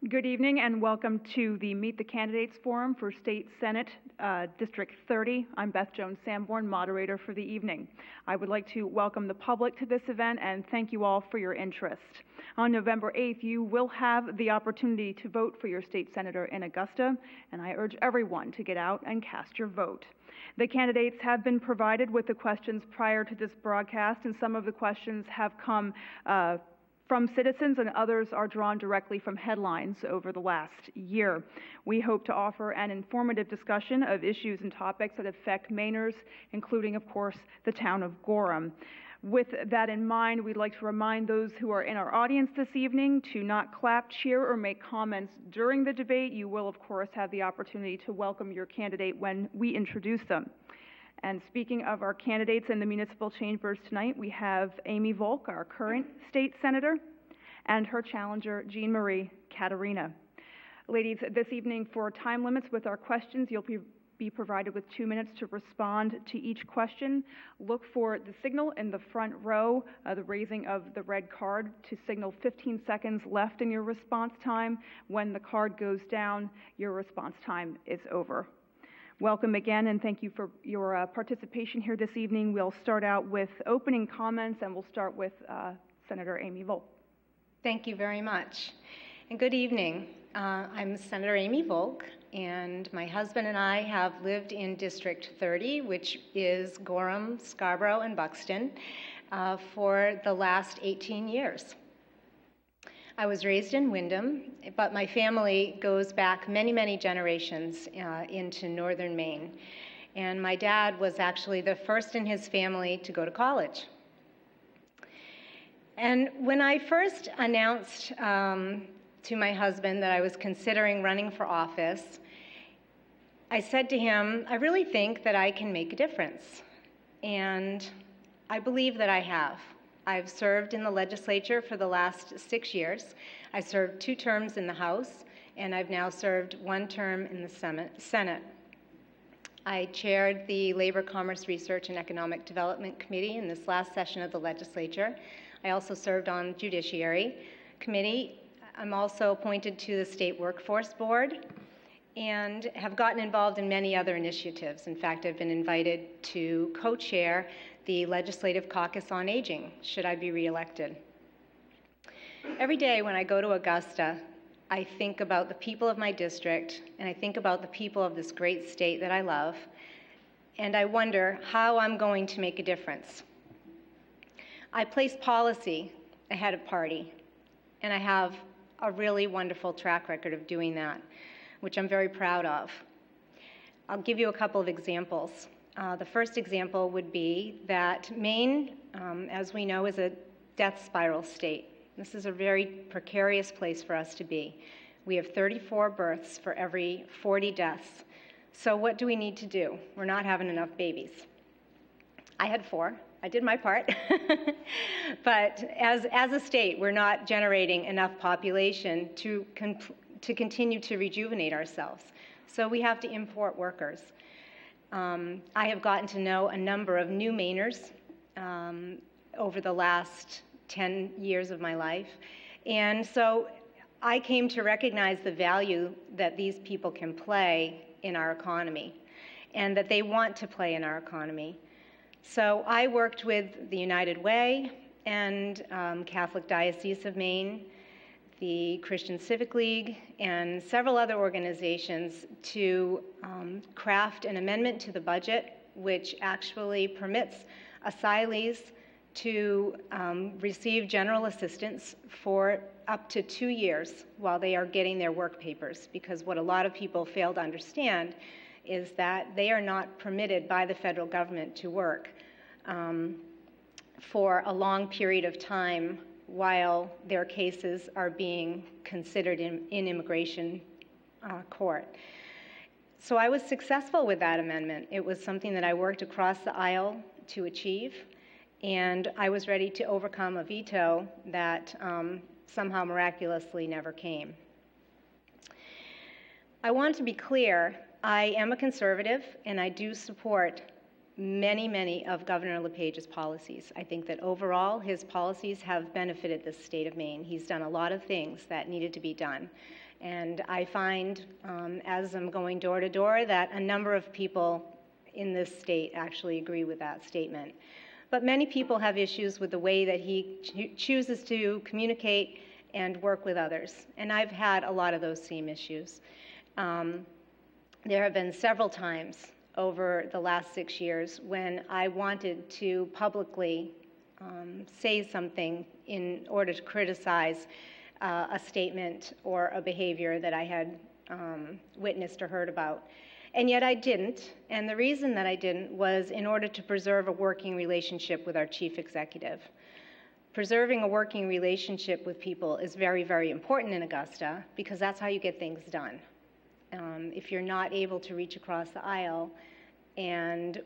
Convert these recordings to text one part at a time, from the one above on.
Good evening and welcome to the Meet the Candidates Forum for State Senate District 30. I'm Beth Jones Sanborn, moderator for the evening. I would like to welcome the public to this event and thank you all for your interest. On November 8th, you will have the opportunity to vote for your state senator in Augusta, and I urge everyone to get out and cast your vote. The candidates have been provided with the questions prior to this broadcast, and some of the questions have come from citizens and others are drawn directly from headlines over the last year. We hope to offer an informative discussion of issues and topics that affect Mainers, including, of course, the town of Gorham. With that in mind, we'd like to remind those who are in our audience this evening to not clap, cheer, or make comments during the debate. You will, of course, have the opportunity to welcome your candidate when we introduce them. And speaking of our candidates in the municipal chambers tonight, we have Amy Volk, our current state senator, and her challenger, Jean Marie Caterina. Ladies, this evening for time limits with our questions, you'll be provided with 2 minutes to respond to each question. Look for the signal in the front row, the raising of the red card to signal 15 seconds left in your response time. When the card goes down, your response time is over. Welcome again, and thank you for your participation here this evening. We'll start out with opening comments, and we'll start with Senator Amy Volk. Thank you very much, and good evening. I'm Senator Amy Volk, and my husband and I have lived in District 30, which is Gorham, Scarborough, and Buxton, for the last 18 years. I was raised in Windham, but my family goes back many, many generations into northern Maine. And my dad was actually the first in his family to go to college. And when I first announced to my husband that I was considering running for office, I said to him, I really think that I can make a difference. And I believe that I have. I've served in the legislature for the last 6 years. I served 2 terms in the House, and I've now served 1 term in the Senate. I chaired the Labor, Commerce, Research, and Economic Development Committee in this last session of the legislature. I also served on the Judiciary Committee. I'm also appointed to the State Workforce Board and have gotten involved in many other initiatives. In fact, I've been invited to co-chair the Legislative Caucus on Aging, should I be reelected. Every day when I go to Augusta, I think about the people of my district, and I think about the people of this great state that I love, and I wonder how I'm going to make a difference. I place policy ahead of party, and I have a really wonderful track record of doing that, which I'm very proud of. I'll give you a couple of examples. The first example would be that Maine, as we know, is a death spiral state. This is a very precarious place for us to be. We have 34 births for every 40 deaths. So what do we need to do? We're not having enough babies. I had 4. I did my part. But as a state, we're not generating enough population to continue to rejuvenate ourselves. So we have to import workers. I have gotten to know a number of new Mainers over the last 10 years of my life. And so I came to recognize the value that these people can play in our economy and that they want to play in our economy. So I worked with the United Way and Catholic Diocese of Maine, the Christian Civic League, and several other organizations to craft an amendment to the budget which actually permits asylees to receive general assistance for up to 2 years while they are getting their work papers, because what a lot of people fail to understand is that they are not permitted by the federal government to work for a long period of time while their cases are being considered in immigration court. So I was successful with that amendment. It was something that I worked across the aisle to achieve, and I was ready to overcome a veto that somehow miraculously never came. I want to be clear, I am a conservative, and I do support many of Governor LePage's policies. I think that overall his policies have benefited the state of Maine. He's done a lot of things that needed to be done. And I find, as I'm going door to door, that a number of people in this state actually agree with that statement. But many people have issues with the way that he chooses to communicate and work with others. And I've had a lot of those same issues. There have been several times over the last 6 years when I wanted to publicly say something in order to criticize a statement or a behavior that I had witnessed or heard about. And yet I didn't, and the reason that I didn't was in order to preserve a working relationship with our chief executive. Preserving a working relationship with people is very, very important in Augusta because that's how you get things done. If you're not able to reach across the aisle and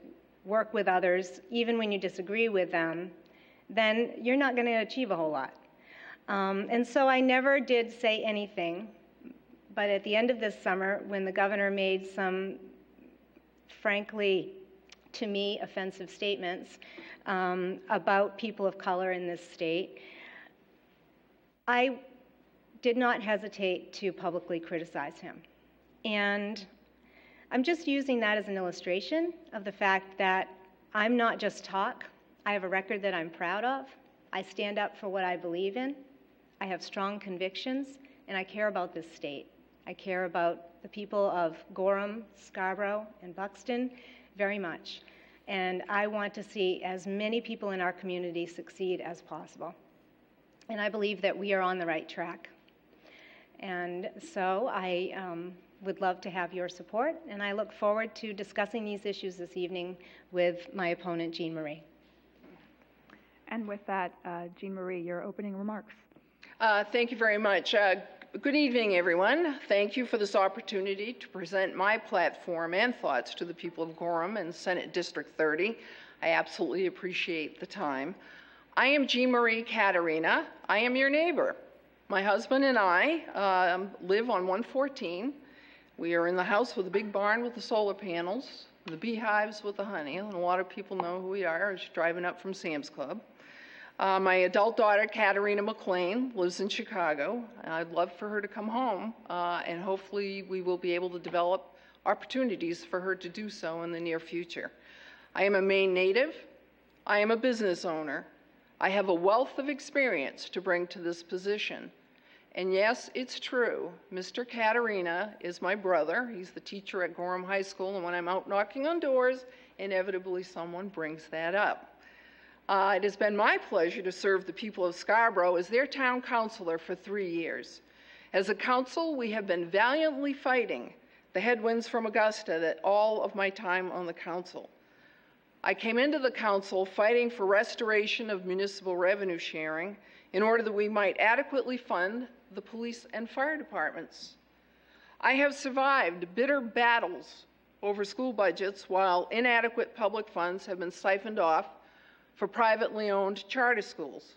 work with others, even when you disagree with them, then you're not going to achieve a whole lot. And so I never did say anything, but at the end of this summer, when the governor made some, frankly, to me, offensive statements about people of color in this state, I did not hesitate to publicly criticize him. And I'm just using that as an illustration of the fact that I'm not just talk. I have a record that I'm proud of. I stand up for what I believe in. I have strong convictions, and I care about this state. I care about the people of Gorham, Scarborough, and Buxton very much. And I want to see as many people in our community succeed as possible. And I believe that we are on the right track. And so I would love to have your support, and I look forward to discussing these issues this evening with my opponent, Jean Marie. And with that, Jean Marie, your opening remarks. Thank you very much. Good evening, everyone. Thank you for this opportunity to present my platform and thoughts to the people of Gorham and Senate District 30. I absolutely appreciate the time. I am Jean Marie Caterina. I am your neighbor. My husband and I live on 114. We are in the house with the big barn with the solar panels, the beehives with the honey, and a lot of people know who we are as you're driving up from Sam's Club. My adult daughter, Katerina McLean, lives in Chicago. I'd love for her to come home, and hopefully we will be able to develop opportunities for her to do so in the near future. I am a Maine native. I am a business owner. I have a wealth of experience to bring to this position. And yes, it's true. Mr. Caterina is my brother. He's the teacher at Gorham High School, and when I'm out knocking on doors, inevitably someone brings that up. It has been my pleasure to serve the people of Scarborough as their town councilor for 3 years. As a council, we have been valiantly fighting the headwinds from Augusta that all of my time on the council. I came into the council fighting for restoration of municipal revenue sharing in order that we might adequately fund the police and fire departments. I have survived bitter battles over school budgets while inadequate public funds have been siphoned off for privately owned charter schools.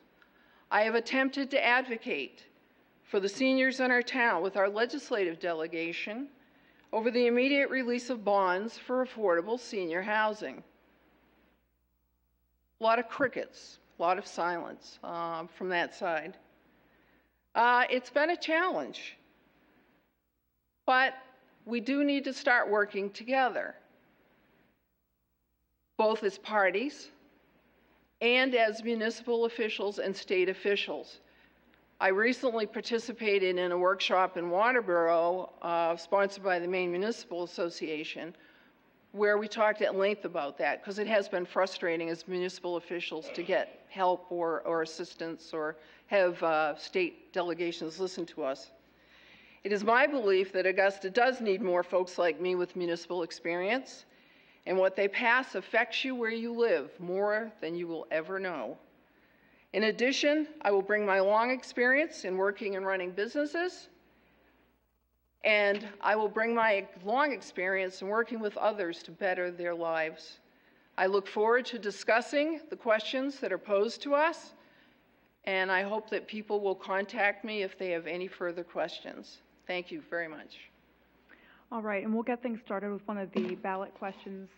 I have attempted to advocate for the seniors in our town with our legislative delegation over the immediate release of bonds for affordable senior housing. A lot of crickets, a lot of silence from that side. It's been a challenge, but we do need to start working together, both as parties and as municipal officials and state officials. I recently participated in a workshop in Waterboro sponsored by the Maine Municipal Association where we talked at length about that because it has been frustrating as municipal officials to get help or assistance or have state delegations listen to us. It is my belief that Augusta does need more folks like me with municipal experience, and what they pass affects you where you live more than you will ever know. In addition, I will bring my long experience in working and running businesses, and I will bring my long experience in working with others to better their lives. I look forward to discussing the questions that are posed to us, and I hope that people will contact me if they have any further questions. Thank you very much. All right, and we'll get things started with one of the ballot questions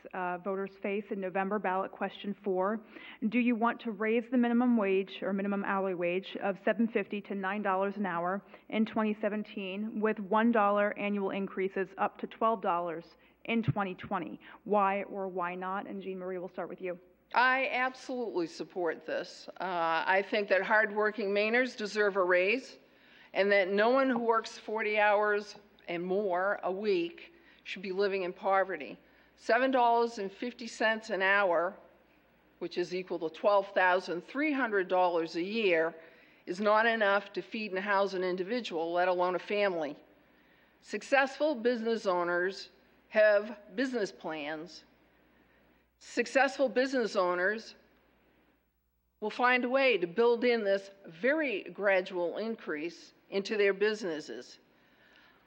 voters face in November, ballot question 4. Do you want to raise the minimum wage or minimum hourly wage of $7.50 to $9 an hour in 2017 with $1 annual increases up to $12 in 2020? Why or why not? And Jean Marie, we'll start with you. I absolutely support this. I think that hardworking Mainers deserve a raise, and that no one who works 40 hours and more a week should be living in poverty. $7.50 an hour, which is equal to $12,300 a year, is not enough to feed and house an individual, let alone a family. Successful business owners have business plans. Successful business owners will find a way to build in this very gradual increase into their businesses.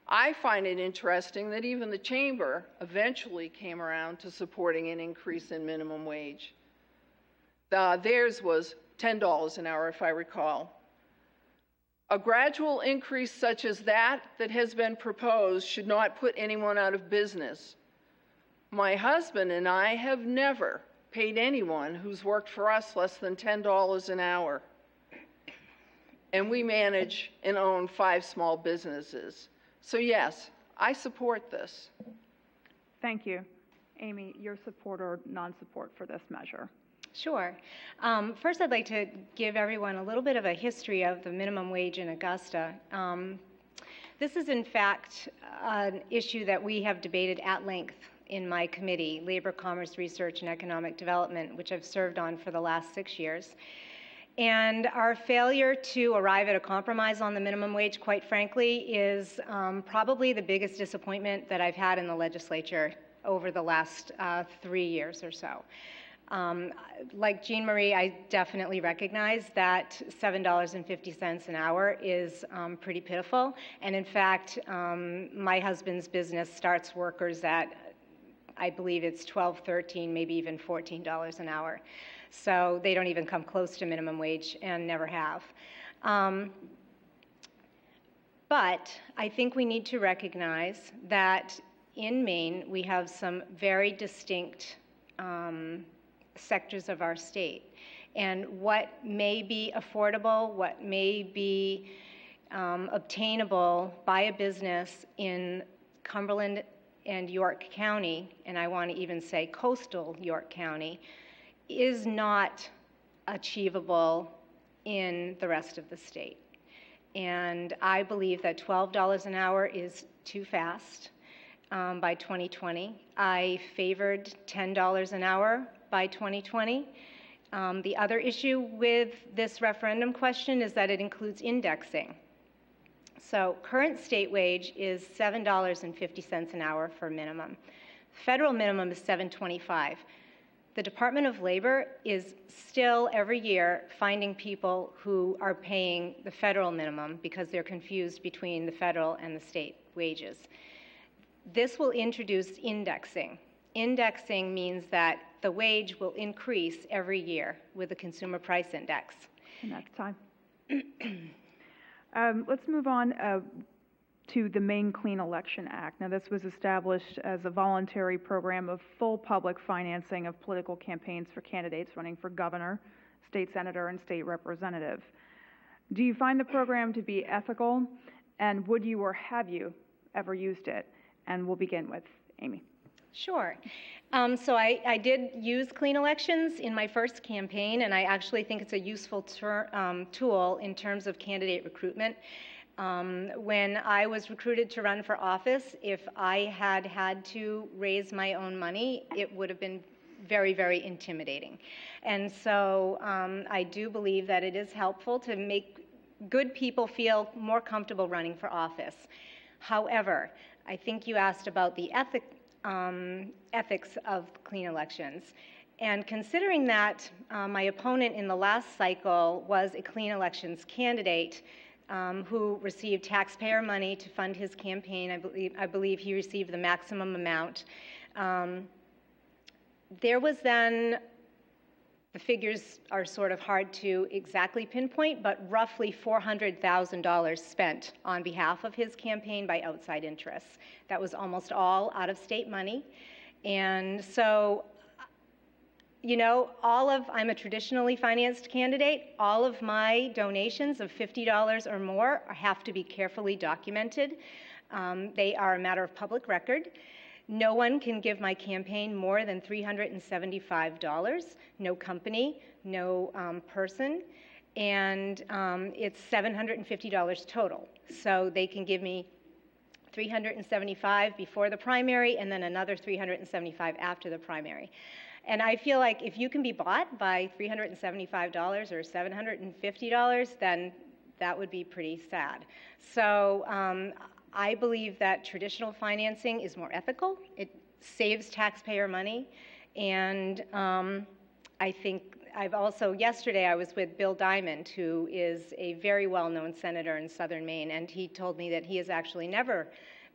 I find it interesting that even the Chamber eventually came around to supporting an increase in minimum wage. Theirs was $10 an hour, if I recall. A gradual increase such as that has been proposed should not put anyone out of business. My husband and I have never paid anyone who's worked for us less than $10 an hour. And we manage and own 5 small businesses. So yes, I support this. Thank you. Amy, your support or non-support for this measure? Sure. First, I'd like to give everyone a little bit of a history of the minimum wage in Augusta. This is, in fact, an issue that we have debated at length in my committee, Labor, Commerce, Research, and Economic Development, which I've served on for the last 6 years. And our failure to arrive at a compromise on the minimum wage, quite frankly, is probably the biggest disappointment that I've had in the legislature over the last 3 years or so. Like Jean Marie, I definitely recognize that $7.50 an hour is pretty pitiful. And in fact, my husband's business starts workers at, I believe it's $12, $13, maybe even $14 an hour. So they don't even come close to minimum wage and never have. But I think we need to recognize that in Maine, we have some very distinct sectors of our state. And what may be affordable, what may be obtainable by a business in Cumberland and York County, and I want to even say coastal York County, is not achievable in the rest of the state. And I believe that $12 an hour is too fast by 2020. I favored $10 an hour by 2020. The other issue with this referendum question is that it includes indexing. So current state wage is $7.50 an hour for minimum. Federal minimum is $7.25. The Department of Labor is still every year finding people who are paying the federal minimum because they're confused between the federal and the state wages. This will introduce indexing. Indexing means that the wage will increase every year with the Consumer Price Index. And that's time. Let's move on to the Maine Clean Election Act. Now, this was established as a voluntary program of full public financing of political campaigns for candidates running for governor, state senator, and state representative. Do you find the program to be ethical, and would you or have you ever used it? And we'll begin with Amy. Sure. So I did use Clean Elections in my first campaign, and I actually think it's a useful tool in terms of candidate recruitment. When I was recruited to run for office, if I had had to raise my own money, it would have been very, very intimidating. And so I do believe that it is helpful to make good people feel more comfortable running for office. However, I think you asked about the ethics of clean elections. And considering that my opponent in the last cycle was a clean elections candidate, who received taxpayer money to fund his campaign. I believe he received the maximum amount. There was then the figures are sort of hard to exactly pinpoint, but roughly $400,000 spent on behalf of his campaign by outside interests. That was almost all out-of-state money. And so, you know, I'm a traditionally financed candidate. All of my donations of $50 or more have to be carefully documented. They are a matter of public record. No one can give my campaign more than $375, no company, no person, and it's $750 total. So they can give me $375 before the primary and then another $375 after the primary. And I feel like if you can be bought by $375 or $750, then that would be pretty sad. So I believe that traditional financing is more ethical. It saves taxpayer money. And I think yesterday I was with Bill Diamond, who is a very well-known senator in Southern Maine, and he told me that he has actually never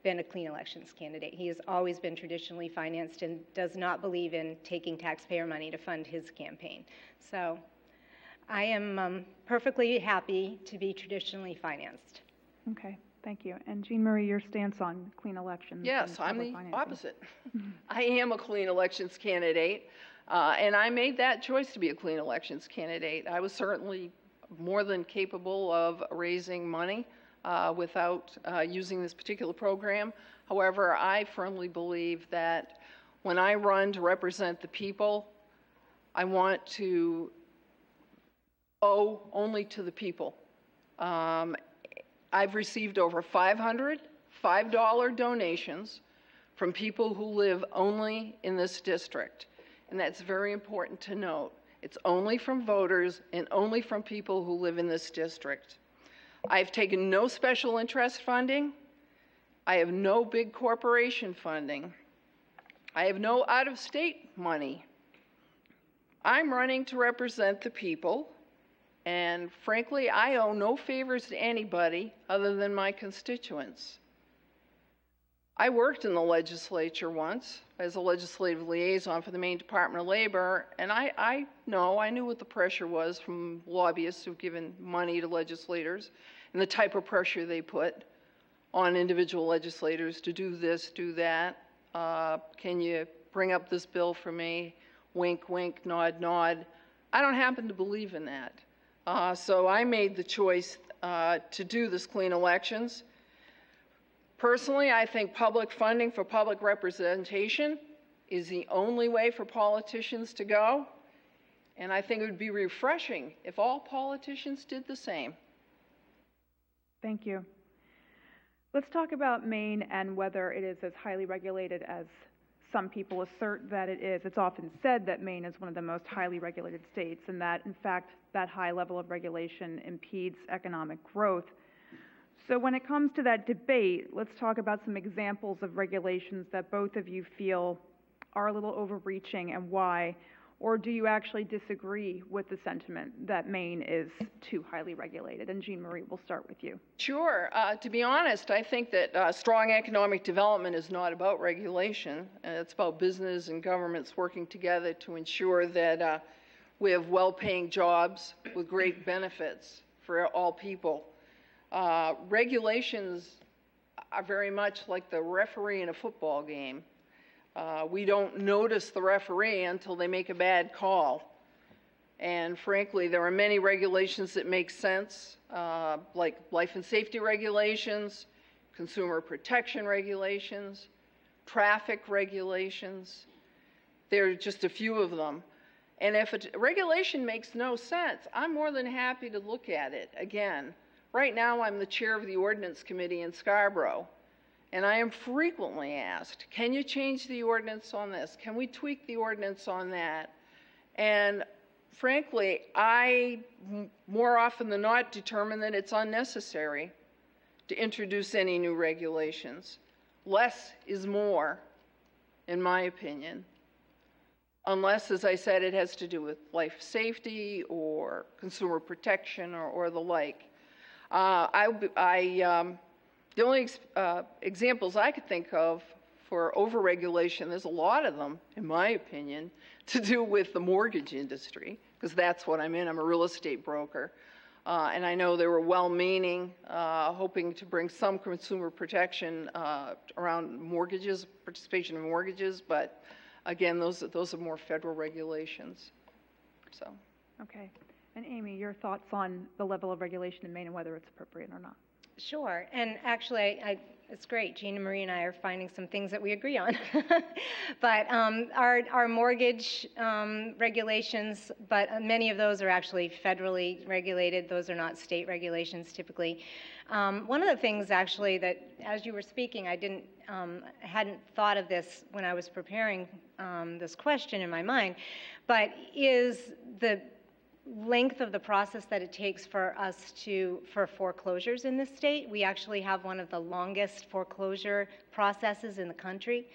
been a clean elections candidate. He has always been traditionally financed and does not believe in taking taxpayer money to fund his campaign. So I am perfectly happy to be traditionally financed. Okay. Thank you. And Jean Marie, your stance on clean elections? Yes, I'm the opposite. I am a clean elections candidate, and I made that choice to be a clean elections candidate. I was certainly more than capable of raising money without using this particular program. However, I firmly believe that when I run to represent the people, I want to owe only to the people. I've received over 500 $5 donations from people who live only in this district. And that's very important to note. It's only from voters and only from people who live in this district. I've taken no special interest funding. I have no big corporation funding. I have no out-of-state money. I'm running to represent the people. And frankly, I owe no favors to anybody other than my constituents. I worked in the legislature once as a legislative liaison for the Maine Department of Labor, and I knew what the pressure was from lobbyists who've given money to legislators and the type of pressure they put on individual legislators to do this, do that. Can you bring up this bill for me? Wink, wink, nod, nod. I don't happen to believe in that. So I made the choice to do this clean elections. Personally, I think public funding for public representation is the only way for politicians to go. And I think it would be refreshing if all politicians did the same. Thank you. Let's talk about Maine and whether it is as highly regulated as some people assert that it is. It's often said that Maine is one of the most highly regulated states and that, in fact, that high level of regulation impedes economic growth. So when it comes to that debate, let's talk about some examples of regulations that both of you feel are a little overreaching and why. Or do you actually disagree with the sentiment that Maine is too highly regulated? And Jean Marie, we'll start with you. Sure. To be honest, I think that strong economic development is not about regulation. It's about business and governments working together to ensure that we have well-paying jobs with great benefits for all people. Regulations are very much like the referee in a football game. We don't notice the referee until they make a bad call. And frankly, there are many regulations that make sense, like life and safety regulations, consumer protection regulations, traffic regulations. There are just a few of them. And if a regulation makes no sense, I'm more than happy to look at it again. Right now, I'm the chair of the Ordinance Committee in Scarborough. And I am frequently asked, can you change the ordinance on this? Can we tweak the ordinance on that? And frankly, I more often than not determine that it's unnecessary to introduce any new regulations. Less is more, in my opinion, unless, as I said, it has to do with life safety or consumer protection or the like. The only examples I could think of for overregulation, there's a lot of them, in my opinion, to do with the mortgage industry. because that's what I'm in. I'm a real estate broker. And I know they were well-meaning, hoping to bring some consumer protection around mortgages, participation in mortgages, but again, those are more federal regulations. So. Okay. And Amy, your thoughts on the level of regulation in Maine and whether it's appropriate or not? Sure, and actually, it's great. Gina Marie and I are finding some things that we agree on. But our mortgage regulations, but many of those are actually federally regulated. Those are not state regulations typically. One of the things actually that, as you were speaking, I hadn't thought of this when I was preparing this question in my mind, but is the length of the process that it takes for us for foreclosures in this state. We actually have one of the longest foreclosure processes in the country.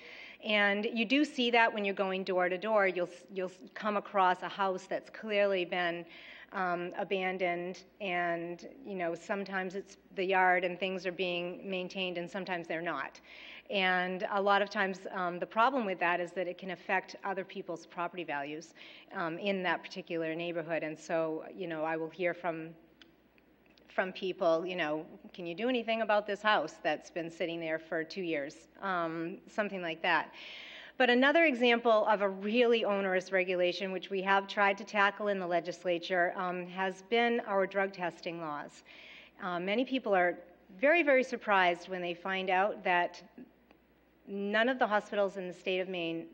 And you do see that when you're going door to door. You'll come across a house that's clearly been abandoned, and sometimes it's the yard and things are being maintained and sometimes they're not. And a lot of times the problem with that is that it can affect other people's property values in that particular neighborhood. And so, I will hear from people, can you do anything about this house that's been sitting there for 2 years? Something like that. But another example of a really onerous regulation, which we have tried to tackle in the legislature, has been our drug testing laws. Many people are very, very surprised when they find out that none of the hospitals in the state of Maine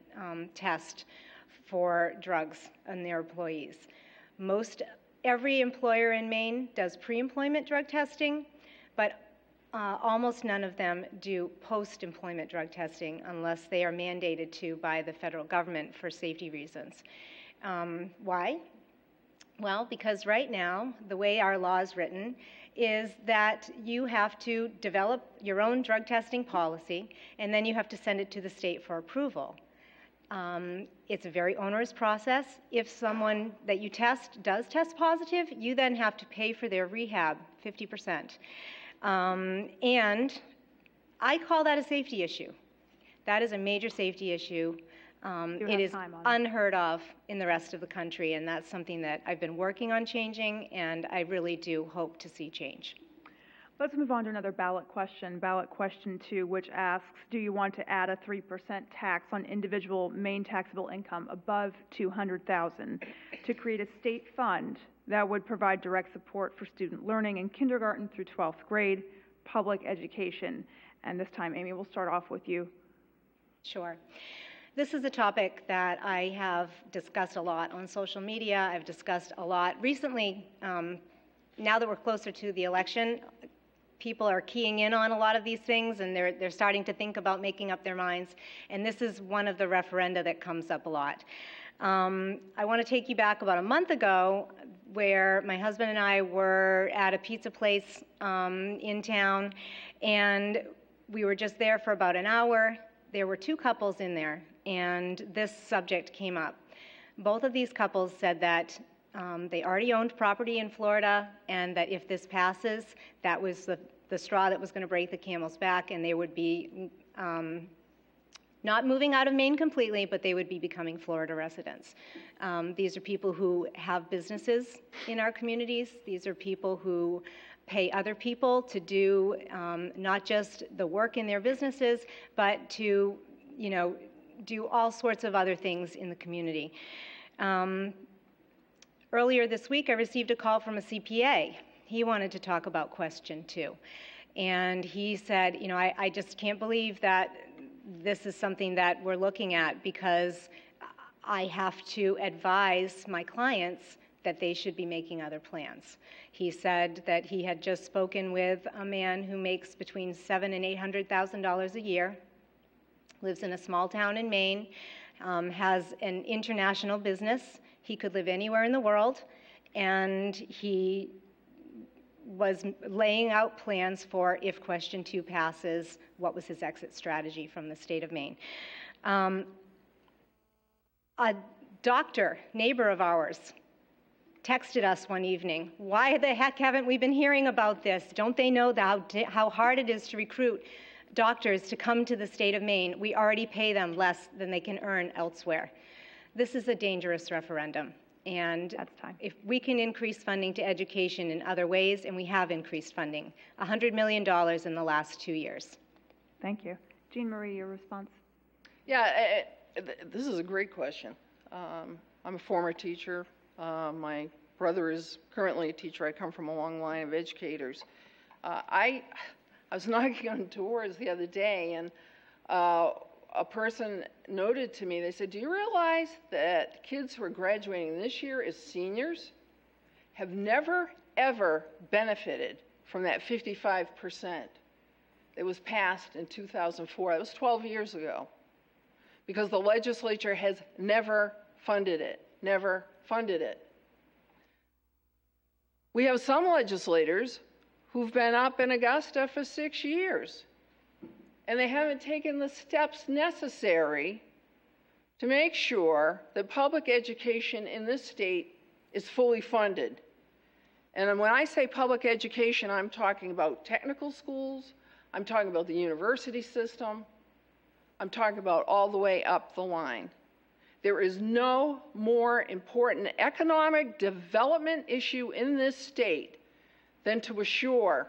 test for drugs on their employees. Every employer in Maine does pre-employment drug testing, but almost none of them do post-employment drug testing unless they are mandated to by the federal government for safety reasons. Why? Well, because right now, the way our law is written is that you have to develop your own drug testing policy, and then you have to send it to the state for approval. It's a very onerous process. If someone that you test does test positive, you then have to pay for their rehab, 50%. And I call that a safety issue. That is a major safety issue. It is unheard of in the rest of the country, and that's something that I've been working on changing, and I really do hope to see change. Let's move on to another ballot question 2, which asks, do you want to add a 3% tax on individual Maine taxable income above $200,000 to create a state fund that would provide direct support for student learning in kindergarten through 12th grade, public education? And this time, Amy, we'll start off with you. Sure. This is a topic that I have discussed a lot on social media. I've discussed a lot recently. Now that we're closer to the election, people are keying in on a lot of these things, and they're starting to think about making up their minds. And this is one of the referenda that comes up a lot. I want to take you back about a month ago, where my husband and I were at a pizza place in town, and we were just there for about an hour. There were 2 couples in there, and this subject came up. Both of these couples said that they already owned property in Florida, and that if this passes, that was the straw that was going to break the camel's back, and they would be not moving out of Maine completely, but they would be becoming Florida residents. These are people who have businesses in our communities. These are people who pay other people to do not just the work in their businesses, but to, do all sorts of other things in the community. Earlier this week, I received a call from a CPA. He wanted to talk about question 2. And he said, I just can't believe that this is something that we're looking at, because I have to advise my clients that they should be making other plans. He said that he had just spoken with a man who makes between $700,000 and $800,000 a year, lives in a small town in Maine, has an international business. He could live anywhere in the world, and he was laying out plans for, if question 2 passes, what was his exit strategy from the state of Maine. A doctor, neighbor of ours, texted us one evening, why the heck haven't we been hearing about this? Don't they know how hard it is to recruit doctors to come to the state of Maine? We already pay them less than they can earn elsewhere. This is a dangerous referendum. And That's time. if we can increase funding to education in other ways, and we have increased funding, $100 million in the last 2 years. Thank you. Jean Marie, your response? Yeah, this is a great question. I'm a former teacher. My brother is currently a teacher. I come from a long line of educators. I was knocking on doors the other day, and a person noted to me, they said, do you realize that kids who are graduating this year as seniors have never, ever benefited from that 55% that was passed in 2004? That was 12 years ago. Because the legislature has never funded it, never funded it. We have some legislators who've been up in Augusta for 6 years, and they haven't taken the steps necessary to make sure that public education in this state is fully funded. And when I say public education, I'm talking about technical schools, I'm talking about the university system, I'm talking about all the way up the line. There is no more important economic development issue in this state than to assure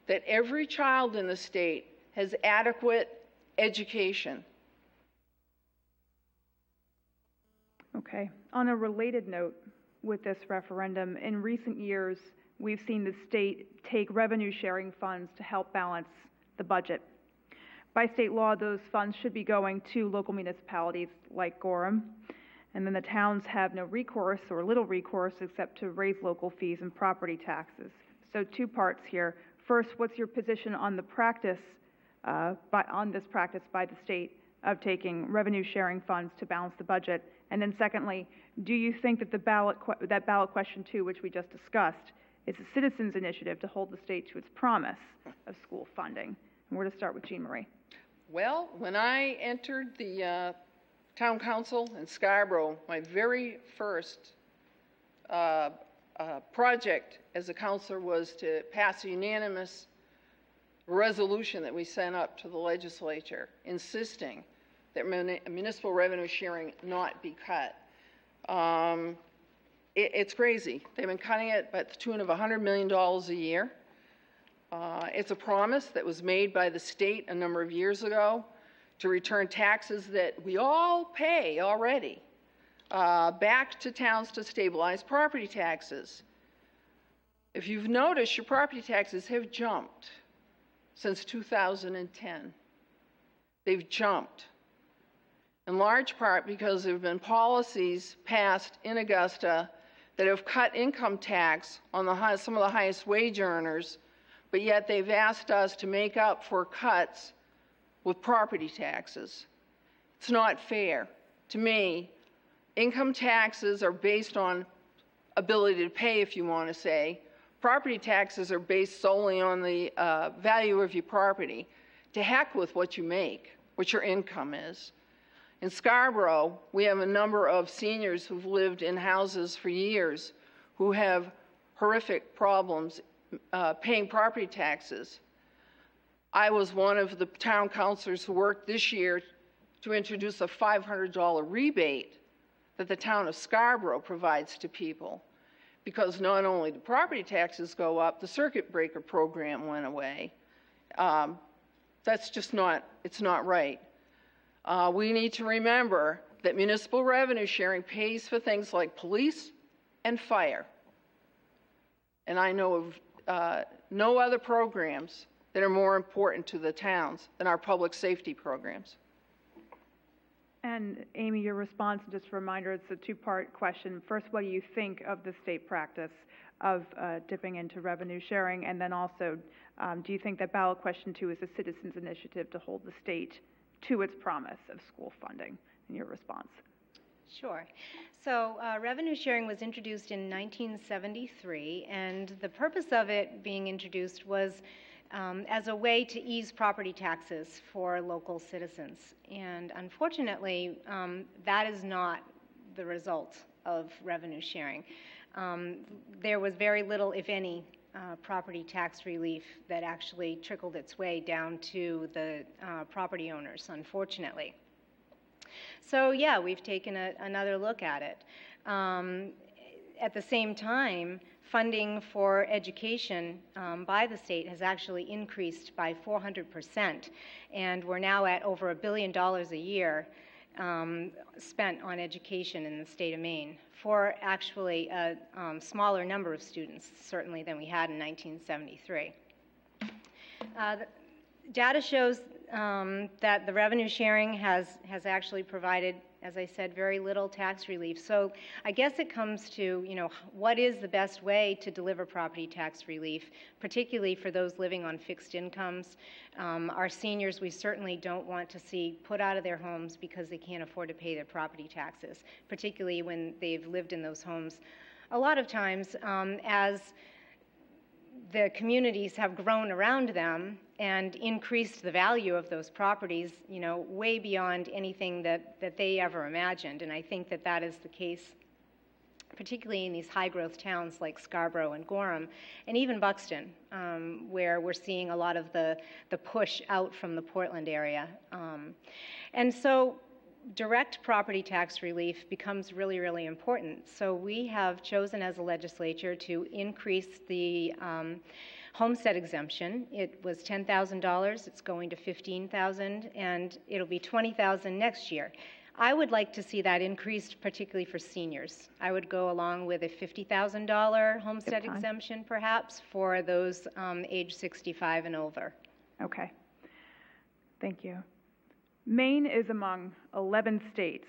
that every child in the state has adequate education. Okay. On a related note with this referendum, in recent years, we've seen the state take revenue sharing funds to help balance the budget. By state law, those funds should be going to local municipalities like Gorham, and then the towns have no recourse or little recourse except to raise local fees and property taxes. So 2 parts here. First, what's your position on the practice, on this practice by the state of taking revenue sharing funds to balance the budget? And then secondly, do you think that that ballot question 2, which we just discussed, is a citizens' initiative to hold the state to its promise of school funding? And we're to start with Jean Marie. Well, when I entered the town council in Scarborough, my very first project as a councilor was to pass a unanimous resolution that we sent up to the legislature insisting that municipal revenue sharing not be cut. It's crazy. They've been cutting it by the tune of $100 million a year. It's a promise that was made by the state a number of years ago to return taxes that we all pay already back to towns to stabilize property taxes. If you've noticed, your property taxes have jumped since 2010. They've jumped, in large part because there have been policies passed in Augusta that have cut income tax on some of the highest wage earners, but yet they've asked us to make up for cuts with property taxes. It's not fair. To me, income taxes are based on ability to pay, if you want to say. Property taxes are based solely on the value of your property. To heck with what you make, what your income is. In Scarborough, we have a number of seniors who've lived in houses for years who have horrific problems paying property taxes. I was one of the town councilors who worked this year to introduce a $500 rebate that the town of Scarborough provides to people, because not only do property taxes go up, the circuit breaker program went away. That's just not, it's not right. We need to remember that municipal revenue sharing pays for things like police and fire. And I know of no other programs that are more important to the towns than our public safety programs. And Amy, your response, just a reminder, it's a 2-part question. First, what do you think of the state practice of dipping into revenue sharing? And then also, do you think that ballot question 2 is a citizens' initiative to hold the state to its promise of school funding? And your response. Sure. So revenue sharing was introduced in 1973, and the purpose of it being introduced was as a way to ease property taxes for local citizens. And unfortunately, that is not the result of revenue sharing. There was very little, if any, property tax relief that actually trickled its way down to the property owners, unfortunately. So yeah, we've taken another look at it. At the same time, funding for education by the state has actually increased by 400%, and we're now at over $1 billion a year spent on education in the state of Maine for actually a smaller number of students, certainly than we had in 1973. Data shows that the revenue sharing has actually provided, as I said, very little tax relief. So I guess it comes to, what is the best way to deliver property tax relief, particularly for those living on fixed incomes. Our seniors, we certainly don't want to see put out of their homes because they can't afford to pay their property taxes, particularly when they've lived in those homes a lot of times as the communities have grown around them and increased the value of those properties, way beyond anything that they ever imagined. And I think that that is the case, particularly in these high-growth towns like Scarborough and Gorham, and even Buxton, where we're seeing a lot of the push out from the Portland area. And so direct property tax relief becomes really, really important. So we have chosen as a legislature to increase the homestead exemption. It was $10,000, it's going to $15,000, and it'll be $20,000 next year. I would like to see that increased, particularly for seniors. I would go along with a $50,000 homestead exemption, perhaps, for those age 65 and over. Okay. Thank you. Maine is among 11 states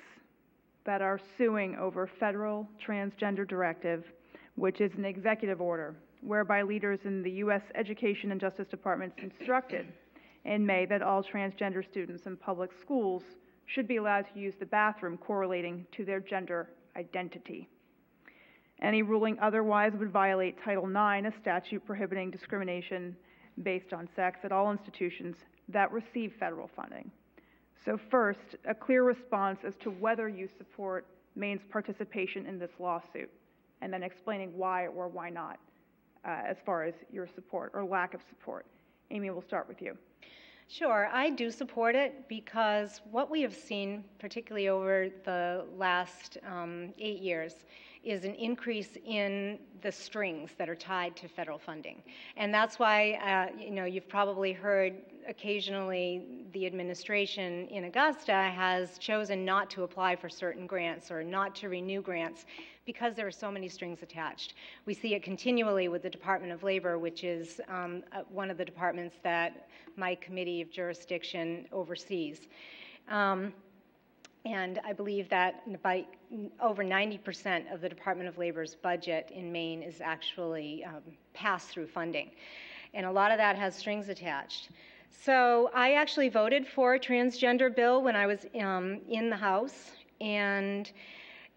that are suing over federal transgender directive, which is an executive order whereby leaders in the U.S. Education and Justice Departments instructed in May that all transgender students in public schools should be allowed to use the bathroom correlating to their gender identity. Any ruling otherwise would violate Title IX, a statute prohibiting discrimination based on sex at all institutions that receive federal funding. So first, a clear response as to whether you support Maine's participation in this lawsuit, and then explaining why or why not, as far as your support or lack of support. Amy, we'll start with you. Sure, I do support it because what we have seen, particularly over the last 8 years, is an increase in the strings that are tied to federal funding. And that's why, you've probably heard occasionally the administration in Augusta has chosen not to apply for certain grants or not to renew grants because there are so many strings attached. We see it continually with the Department of Labor, which is one of the departments that my committee of jurisdiction oversees. And I believe that by over 90% of the Department of Labor's budget in Maine is actually pass-through funding. And a lot of that has strings attached. So I actually voted for a transgender bill when I was in the House, and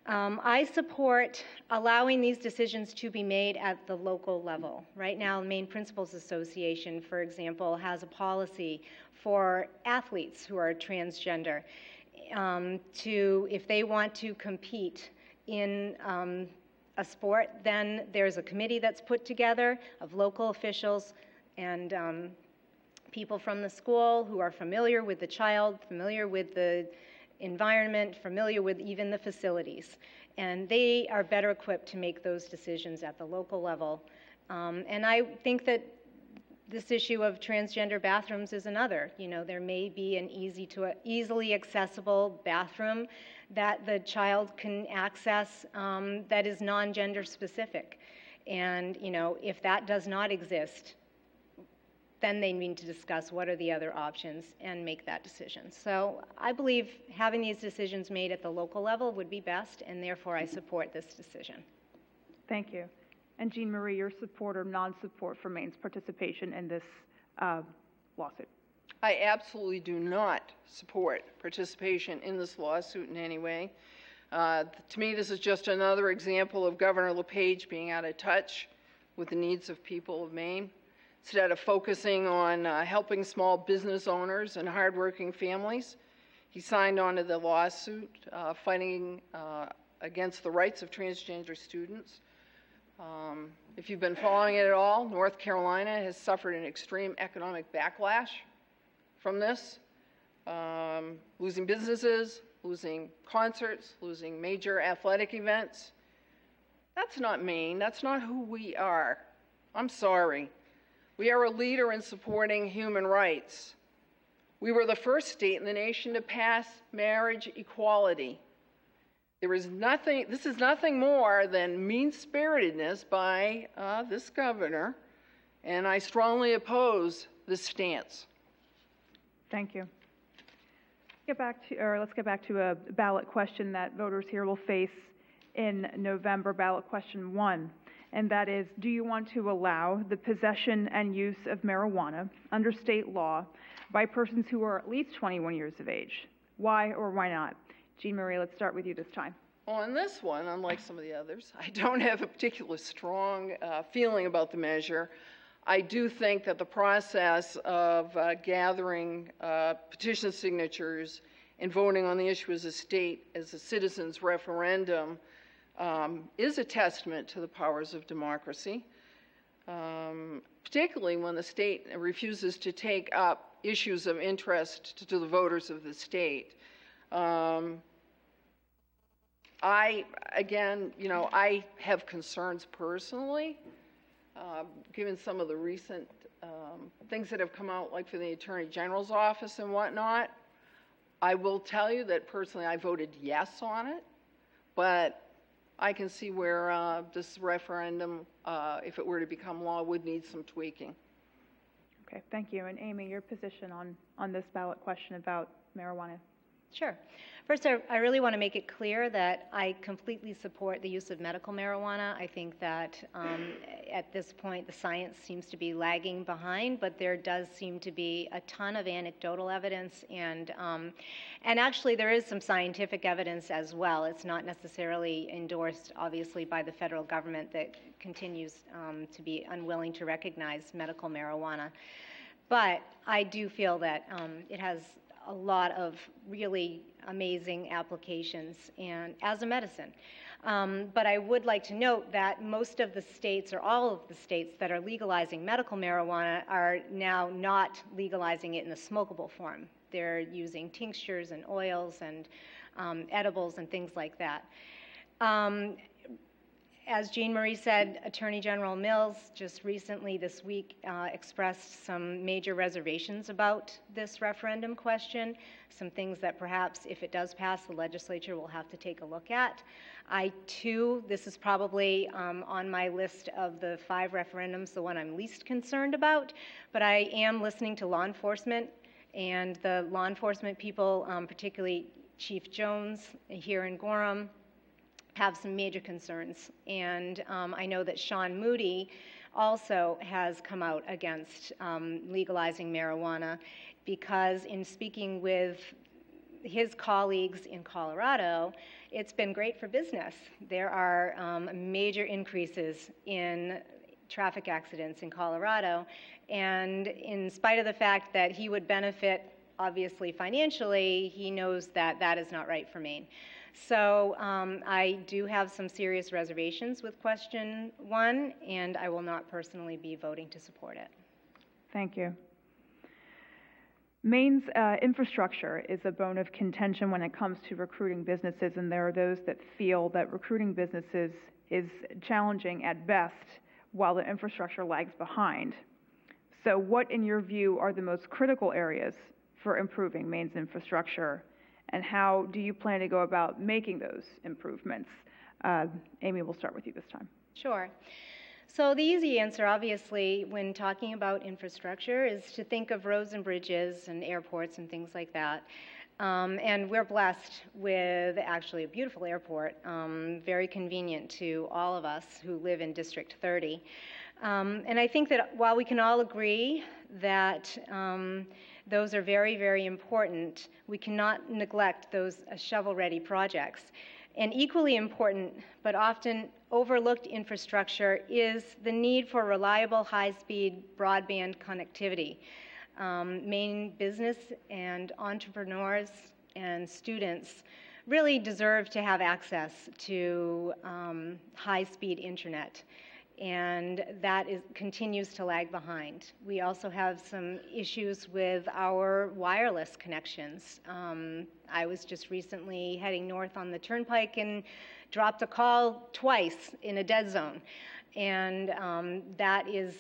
I support allowing these decisions to be made at the local level. Right now, the Maine Principals Association, for example, has a policy for athletes who are transgender to, if they want to compete in a sport, then there's a committee that's put together of local officials and people from the school who are familiar with the child, familiar with the environment, familiar with even the facilities. And they are better equipped to make those decisions at the local level. And I think that this issue of transgender bathrooms is another. There may be an easily accessible bathroom that the child can access that is non-gender specific. And, if that does not exist, then they need to discuss what are the other options and make that decision. So I believe having these decisions made at the local level would be best, and therefore I support this decision. Thank you. And Jean Marie, your support or non-support for Maine's participation in this lawsuit? I absolutely do not support participation in this lawsuit in any way. To me, this is just another example of Governor LePage being out of touch with the needs of people of Maine. Instead of focusing on helping small business owners and hardworking families, he signed on to the lawsuit fighting against the rights of transgender students. If you've been following it at all, North Carolina has suffered an extreme economic backlash from this, losing businesses, losing concerts, losing major athletic events. That's not Maine. That's not who we are. I'm sorry. We are a leader in supporting human rights. We were the first state in the nation to pass marriage equality. This is nothing more than mean-spiritedness by this governor, and I strongly oppose this stance. Thank you. Let's get back to a ballot question that voters here will face in November, ballot question 1, and that is, do you want to allow the possession and use of marijuana under state law by persons who are at least 21 years of age? Why or why not? Jean Marie, let's start with you this time. On this one, unlike some of the others, I don't have a particularly strong feeling about the measure. I do think that the process of gathering petition signatures and voting on the issue as a state, as a citizens' referendum, is a testament to the powers of democracy, particularly when the state refuses to take up issues of interest to the voters of the state. I have concerns personally, given some of the recent things that have come out, like for the Attorney General's office and whatnot. I will tell you that personally I voted yes on it, but I can see where this referendum, if it were to become law, would need some tweaking. Okay, thank you. And Amy, your position on this ballot question about marijuana? Sure. First, I really want to make it clear that I completely support the use of medical marijuana. I think that at this point the science seems to be lagging behind, but there does seem to be a ton of anecdotal evidence, and actually there is some scientific evidence as well. It's not necessarily endorsed, obviously, by the federal government that continues to be unwilling to recognize medical marijuana. But I do feel that it has a lot of really amazing applications and as a medicine. But I would like to note that most of the states, or all of the states that are legalizing medical marijuana, are now not legalizing it in the smokable form. They're using tinctures and oils and edibles and things like that. As Jean Marie said, Attorney General Mills just recently this week expressed some major reservations about this referendum question, some things that perhaps, if it does pass, the legislature will have to take a look at. I, too, this is probably on my list of the 5 referendums, the one I'm least concerned about, but I am listening to law enforcement, and the law enforcement people, particularly Chief Jones here in Gorham, have some major concerns. And I know that Sean Moody also has come out against legalizing marijuana, because in speaking with his colleagues in Colorado, it's been great for business. There are major increases in traffic accidents in Colorado, and in spite of the fact that he would benefit, obviously financially, he knows that that is not right for Maine. So I do have some serious reservations with question 1, and I will not personally be voting to support it. Thank you. Maine's infrastructure is a bone of contention when it comes to recruiting businesses, and there are those that feel that recruiting businesses is challenging at best while the infrastructure lags behind. So what, in your view, are the most critical areas for improving Maine's infrastructure, and how do you plan to go about making those improvements? Amy, we'll start with you this time. Sure. So the easy answer, obviously, when talking about infrastructure is to think of roads and bridges and airports and things like that. And we're blessed with actually a beautiful airport, very convenient to all of us who live in District 30. And I think that while we can all agree that those are very, very important, we cannot neglect those shovel-ready projects. And equally important, but often overlooked infrastructure, is the need for reliable, high-speed broadband connectivity. Maine business and entrepreneurs and students really deserve to have access to high-speed internet. and that continues to lag behind. We also have some issues with our wireless connections. I was just recently heading north on the turnpike and dropped a call twice in a dead zone, and that is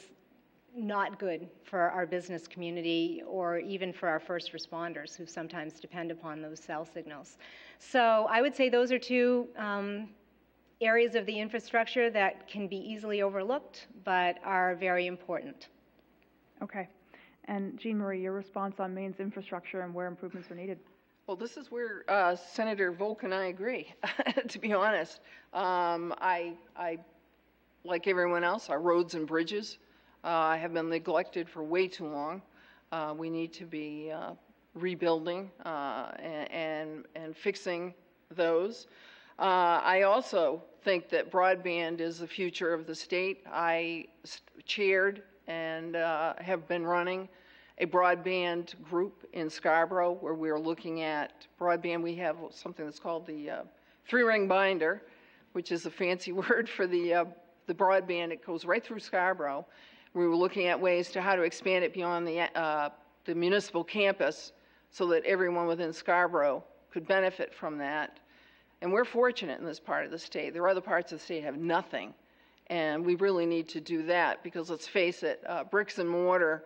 not good for our business community or even for our first responders who sometimes depend upon those cell signals. So I would say those are two areas of the infrastructure that can be easily overlooked but are very important. Okay. And Jean Marie, your response on Maine's infrastructure and where improvements are needed. Well, this is where Senator Volk and I agree, to be honest. I, like everyone else, our roads and bridges have been neglected for way too long. We need to be rebuilding and fixing those. I also think that broadband is the future of the state. I chaired and have been running a broadband group in Scarborough where we're looking at broadband. We have something that's called the three-ring binder, which is a fancy word for the broadband. It goes right through Scarborough. We were looking at ways to how to expand it beyond the municipal campus so that everyone within Scarborough could benefit from that. And we're fortunate in this part of the state. There are other parts of the state that have nothing, and we really need to do that because, let's face it, bricks and mortar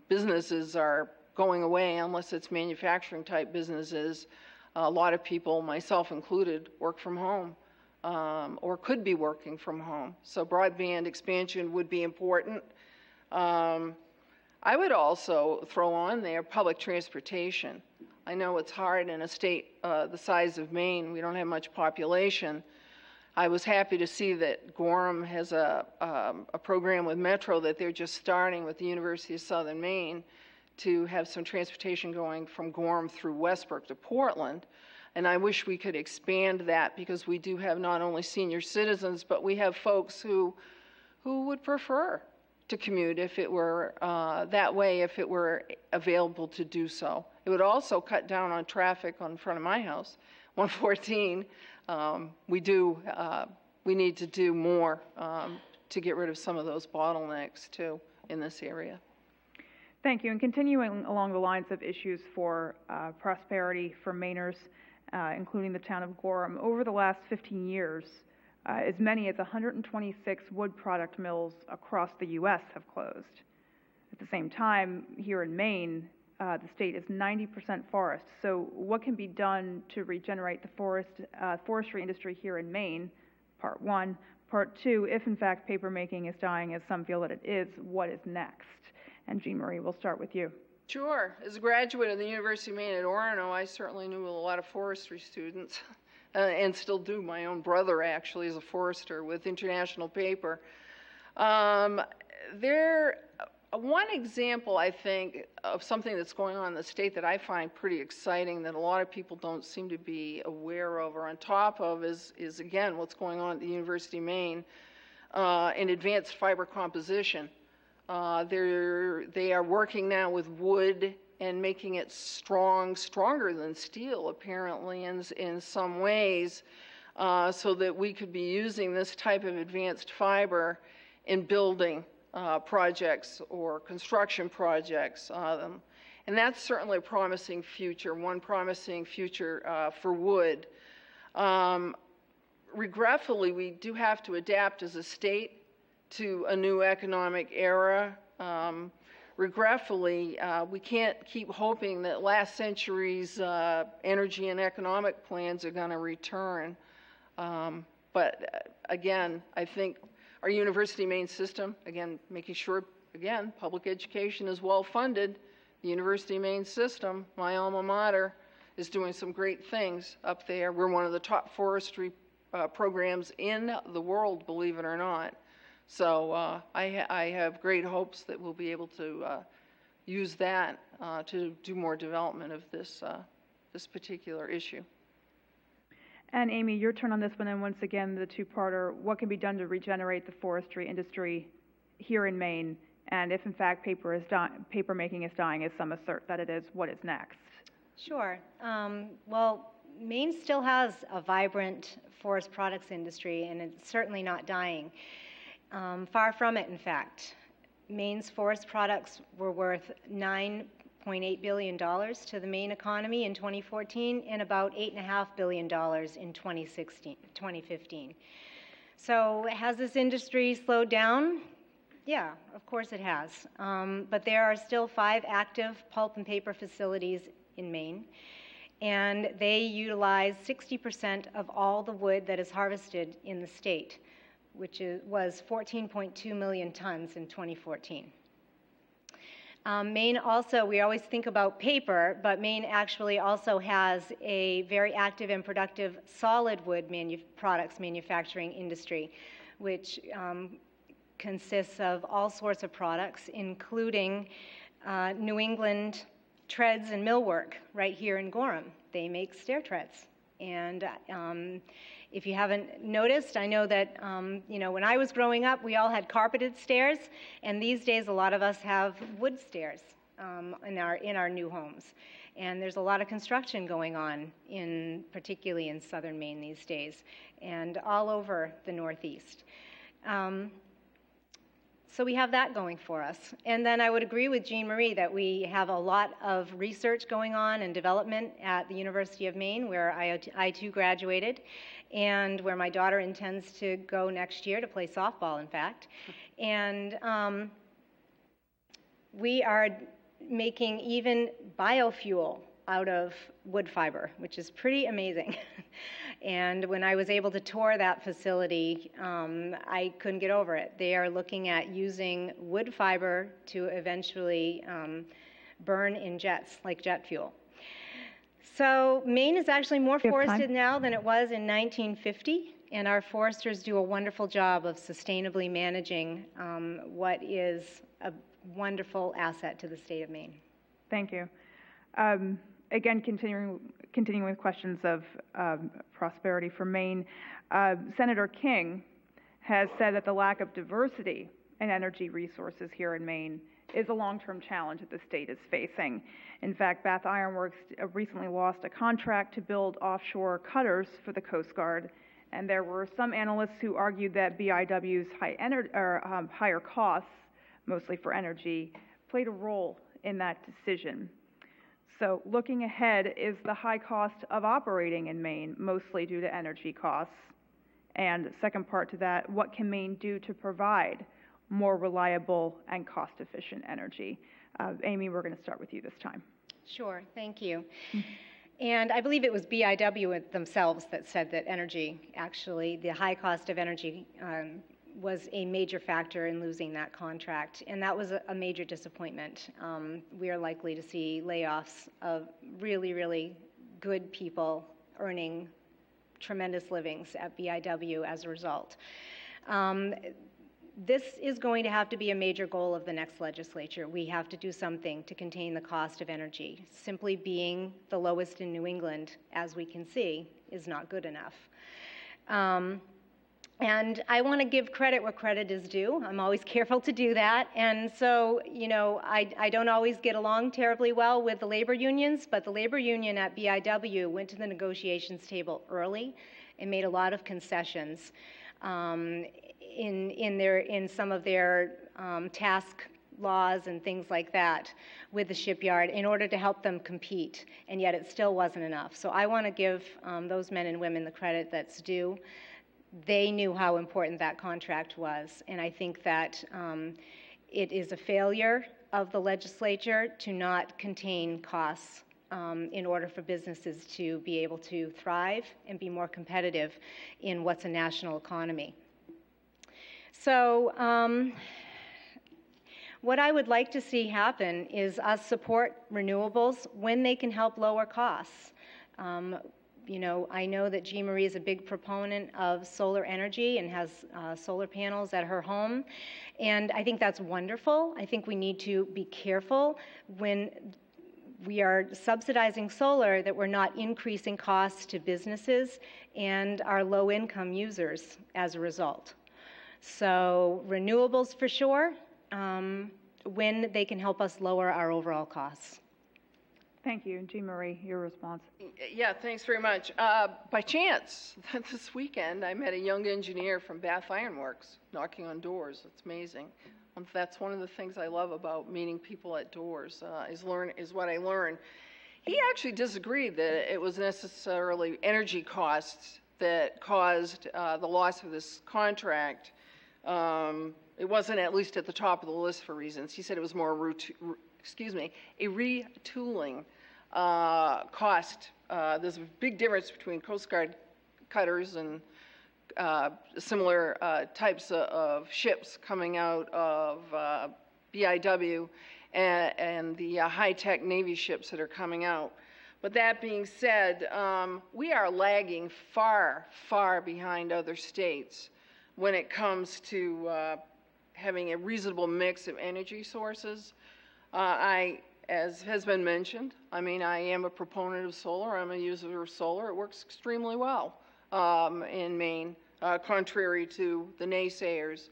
businesses are going away unless it's manufacturing type businesses. A lot of people, myself included, work from home or could be working from home. So broadband expansion would be important. I would also throw on there public transportation. I know it's hard in a state the size of Maine. We don't have much population. I was happy to see that Gorham has a program with Metro that they're just starting with the University of Southern Maine to have some transportation going from Gorham through Westbrook to Portland. And I wish we could expand that because we do have not only senior citizens, but we have folks who would prefer to commute if it were that way, if it were available to do so. It would also cut down on traffic in front of my house, 114. We need to do more to get rid of some of those bottlenecks too in this area. Thank you. And continuing along the lines of issues for prosperity for Mainers, including the town of Gorham, over the last 15 years, as many as 126 wood product mills across the U.S. have closed. At the same time, here in Maine, the state is 90% forest. So what can be done to regenerate the forestry industry here in Maine? Part one. Part two, if in fact papermaking is dying, as some feel that it is, what is next? And Jean Marie, we'll start with you. Sure. As a graduate of the University of Maine at Orono, I certainly knew a lot of forestry students and still do. My own brother actually is a forester with International Paper. One example, I think, of something that's going on in the state that I find pretty exciting that a lot of people don't seem to be aware of or on top of is again, what's going on at the University of Maine in advanced fiber composition. They are working now with wood and making it stronger than steel, apparently, in some ways, so that we could be using this type of advanced fiber in building projects or construction projects. And that's certainly a promising future, one promising future for wood. Regretfully, we do have to adapt as a state to a new economic era. Regretfully, we can't keep hoping that last century's energy and economic plans are going to return. But again, I think our University of Maine system, again, making sure, again, public education is well funded. The University of Maine system, my alma mater, is doing some great things up there. We're one of the top forestry programs in the world, believe it or not. So I have great hopes that we'll be able to use that to do more development of this particular issue. And Amy, your turn on this one, and once again, the two-parter, what can be done to regenerate the forestry industry here in Maine? And if in fact papermaking is dying, as some assert that it is, what is next? Sure. Well, Maine still has a vibrant forest products industry, and it's certainly not dying. Far from it, in fact. Maine's forest products were worth $9.8 billion to the Maine economy in 2014 and about $8.5 billion in 2015. So has this industry slowed down? Yeah, of course it has. But there are still 5 active pulp and paper facilities in Maine, and they utilize 60% of all the wood that is harvested in the state, which was 14.2 million tons in 2014. Maine also, we always think about paper, but Maine actually also has a very active and productive solid wood products manufacturing industry, which consists of all sorts of products, including New England treads and millwork right here in Gorham. They make stair treads. And if you haven't noticed, I know that when I was growing up, we all had carpeted stairs, and these days a lot of us have wood stairs in our new homes. And there's a lot of construction going on, particularly in southern Maine these days, and all over the Northeast. So we have that going for us. And then I would agree with Jean Marie that we have a lot of research going on and development at the University of Maine, where I too graduated, and where my daughter intends to go next year to play softball, in fact. And we are making even biofuel out of wood fiber, which is pretty amazing. And when I was able to tour that facility, I couldn't get over it. They are looking at using wood fiber to eventually burn in jets, like jet fuel. So Maine is actually more forested now than it was in 1950, and our foresters do a wonderful job of sustainably managing what is a wonderful asset to the state of Maine. Thank you. Again, continuing with questions of prosperity for Maine, Senator King has said that the lack of diversity in energy resources here in Maine is a long-term challenge that the state is facing. In fact, Bath Iron Works recently lost a contract to build offshore cutters for the Coast Guard, and there were some analysts who argued that BIW's higher costs, mostly for energy, played a role in that decision. So looking ahead, is the high cost of operating in Maine mostly due to energy costs? And second part to that, what can Maine do to provide more reliable and cost-efficient energy? Amy, we're going to start with you this time. Sure, thank you. And I believe it was BIW themselves that said that energy, actually, the high cost of energy was a major factor in losing that contract, and that was a major disappointment. We are likely to see layoffs of really, really good people earning tremendous livings at BIW as a result. This is going to have to be a major goal of the next legislature. We have to do something to contain the cost of energy. Simply being the lowest in New England, as we can see, is not good enough. And I want to give credit where credit is due. I'm always careful to do that. And so, I don't always get along terribly well with the labor unions, but the labor union at BIW went to the negotiations table early and made a lot of concessions in some of their task laws and things like that with the shipyard in order to help them compete, and yet it still wasn't enough. So I want to give those men and women the credit that's due. They knew how important that contract was, and I think that it is a failure of the legislature to not contain costs in order for businesses to be able to thrive and be more competitive in what's a national economy. So what I would like to see happen is us support renewables when they can help lower costs. I know that Jean Marie is a big proponent of solar energy and has solar panels at her home, and I think that's wonderful. I think we need to be careful when we are subsidizing solar that we're not increasing costs to businesses and our low-income users as a result. So renewables for sure, when they can help us lower our overall costs. Thank you. And Jean Marie, your response. Yeah, thanks very much. By chance, this weekend, I met a young engineer from Bath Iron Works knocking on doors. It's amazing. That's one of the things I love about meeting people at doors, is what I learned. He actually disagreed that it was necessarily energy costs that caused the loss of this contract. It wasn't at least at the top of the list for reasons. He said it was more a retooling cost. There's a big difference between Coast Guard cutters and similar types of ships coming out of BIW and the high-tech Navy ships that are coming out. But that being said, we are lagging far, far behind other states when it comes to having a reasonable mix of energy sources. As has been mentioned, I am a proponent of solar. I'm a user of solar. It works extremely well in Maine, contrary to the naysayers.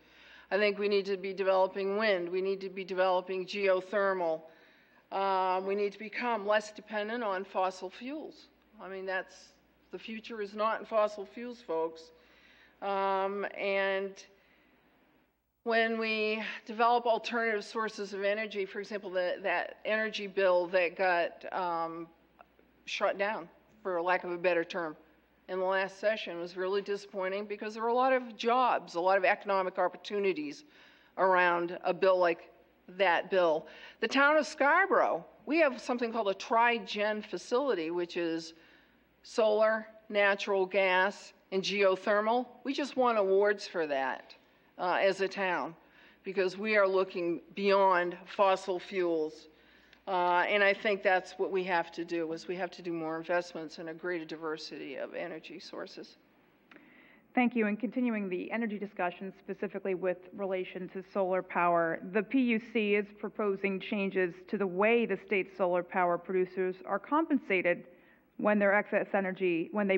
I think we need to be developing wind. We need to be developing geothermal. We need to become less dependent on fossil fuels. The future is not in fossil fuels, folks. And when we develop alternative sources of energy, for example, that energy bill that got shut down, for lack of a better term, in the last session was really disappointing because there were a lot of jobs, a lot of economic opportunities around a bill like that bill. The town of Scarborough, we have something called a tri-gen facility, which is solar, natural gas, and geothermal. We just won awards for that as a town because we are looking beyond fossil fuels. And I think that's what we have to do, is we have to do more investments in a greater diversity of energy sources. Thank you. And continuing the energy discussion, specifically with relation to solar power, the PUC is proposing changes to the way the state's solar power producers are compensated when they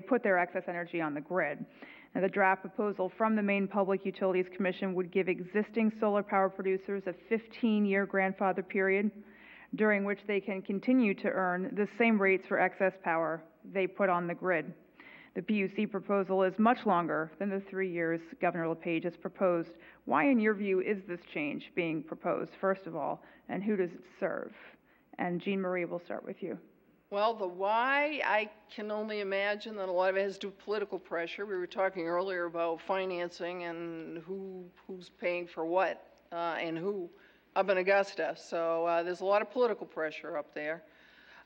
put their excess energy on the grid. Now, the draft proposal from the Maine Public Utilities Commission would give existing solar power producers a 15-year grandfather period during which they can continue to earn the same rates for excess power they put on the grid. The PUC proposal is much longer than the 3 years Governor LePage has proposed. Why, in your view, is this change being proposed, first of all, and who does it serve? And Jean Marie, we'll start with you. Well, the why, I can only imagine that a lot of it has to do with political pressure. We were talking earlier about financing and who's paying for what and who up in Augusta. So there's a lot of political pressure up there.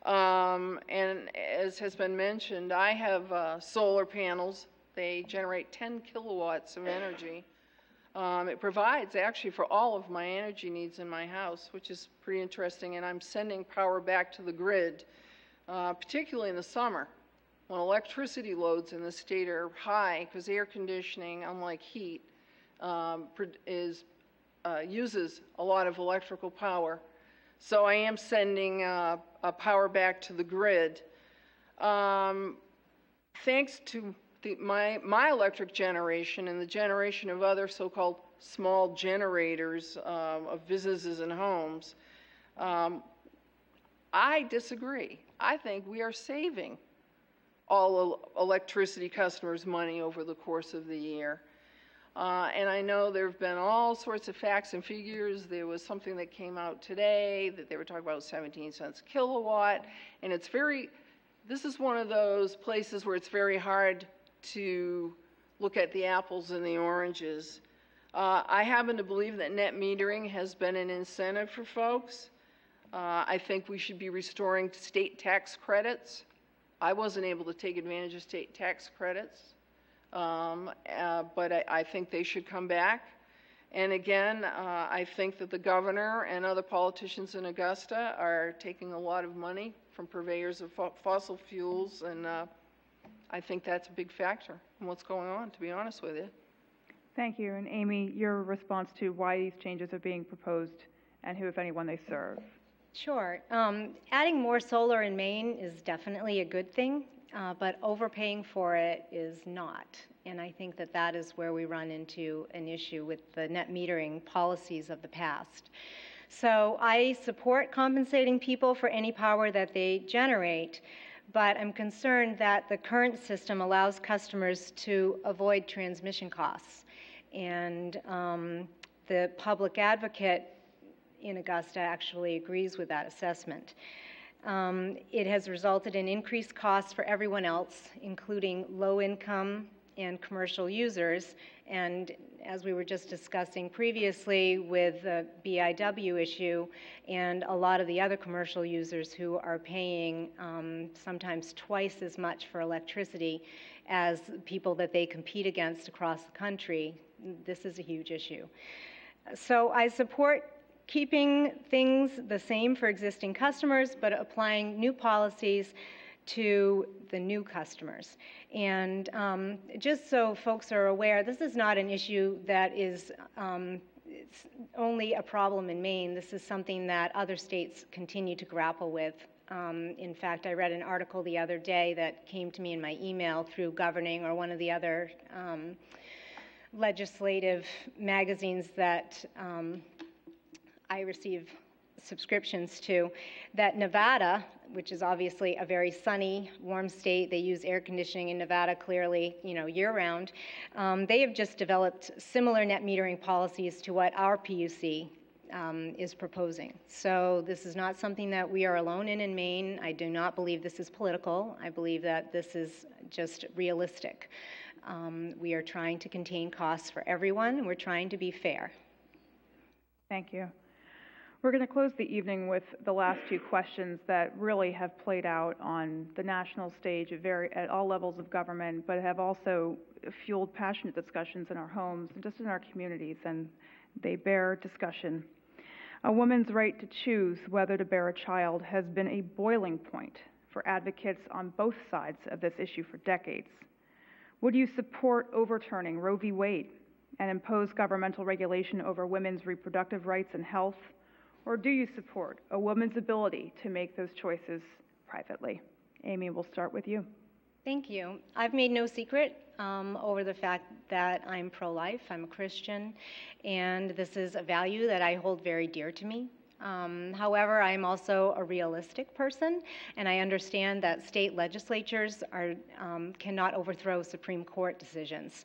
And as has been mentioned, I have solar panels. They generate 10 kilowatts of energy. It provides actually for all of my energy needs in my house, which is pretty interesting. And I'm sending power back to the grid, particularly in the summer when electricity loads in the state are high, because air conditioning, unlike heat, uses a lot of electrical power. So I am sending power back to the grid. Thanks to my electric generation and the generation of other so-called small generators of businesses and homes, I disagree. I think we are saving all electricity customers money over the course of the year. And I know there have been all sorts of facts and figures. There was something that came out today that they were talking about 17 cents a kilowatt. And this is one of those places where it's very hard to look at the apples and the oranges. I happen to believe that net metering has been an incentive for folks. I think we should be restoring state tax credits. I wasn't able to take advantage of state tax credits. But I think they should come back. And again, I think that the governor and other politicians in Augusta are taking a lot of money from purveyors of fossil fuels, and I think that's a big factor in what's going on, to be honest with you. Thank you. And Amy, your response to why these changes are being proposed and who, if anyone, they serve. Sure. Adding more solar in Maine is definitely a good thing. But overpaying for it is not. And I think that that is where we run into an issue with the net metering policies of the past. So I support compensating people for any power that they generate, but I'm concerned that the current system allows customers to avoid transmission costs. And the public advocate in Augusta actually agrees with that assessment. It has resulted in increased costs for everyone else, including low-income and commercial users. And as we were just discussing previously with the BIW issue and a lot of the other commercial users who are paying sometimes twice as much for electricity as people that they compete against across the country, this is a huge issue. So I support keeping things the same for existing customers, but applying new policies to the new customers. And just so folks are aware, this is not an issue that is it's only a problem in Maine. This is something that other states continue to grapple with. In fact, I read an article the other day that came to me in my email through Governing or one of the other legislative magazines that I receive subscriptions to, that Nevada, which is obviously a very sunny, warm state, they use air conditioning in Nevada clearly, year-round, they have just developed similar net metering policies to what our PUC is proposing. So this is not something that we are alone in Maine. I do not believe this is political. I believe that this is just realistic. We are trying to contain costs for everyone, and we're trying to be fair. Thank you. We're going to close the evening with the last two questions that really have played out on the national stage at all levels of government, but have also fueled passionate discussions in our homes and just in our communities, and they bear discussion. A woman's right to choose whether to bear a child has been a boiling point for advocates on both sides of this issue for decades. Would you support overturning Roe v. Wade and impose governmental regulation over women's reproductive rights and health? Or do you support a woman's ability to make those choices privately? Amy, we'll start with you. Thank you. I've made no secret over the fact that I'm pro-life, I'm a Christian, and this is a value that I hold very dear to me. However, I'm also a realistic person, and I understand that state legislatures cannot overthrow Supreme Court decisions.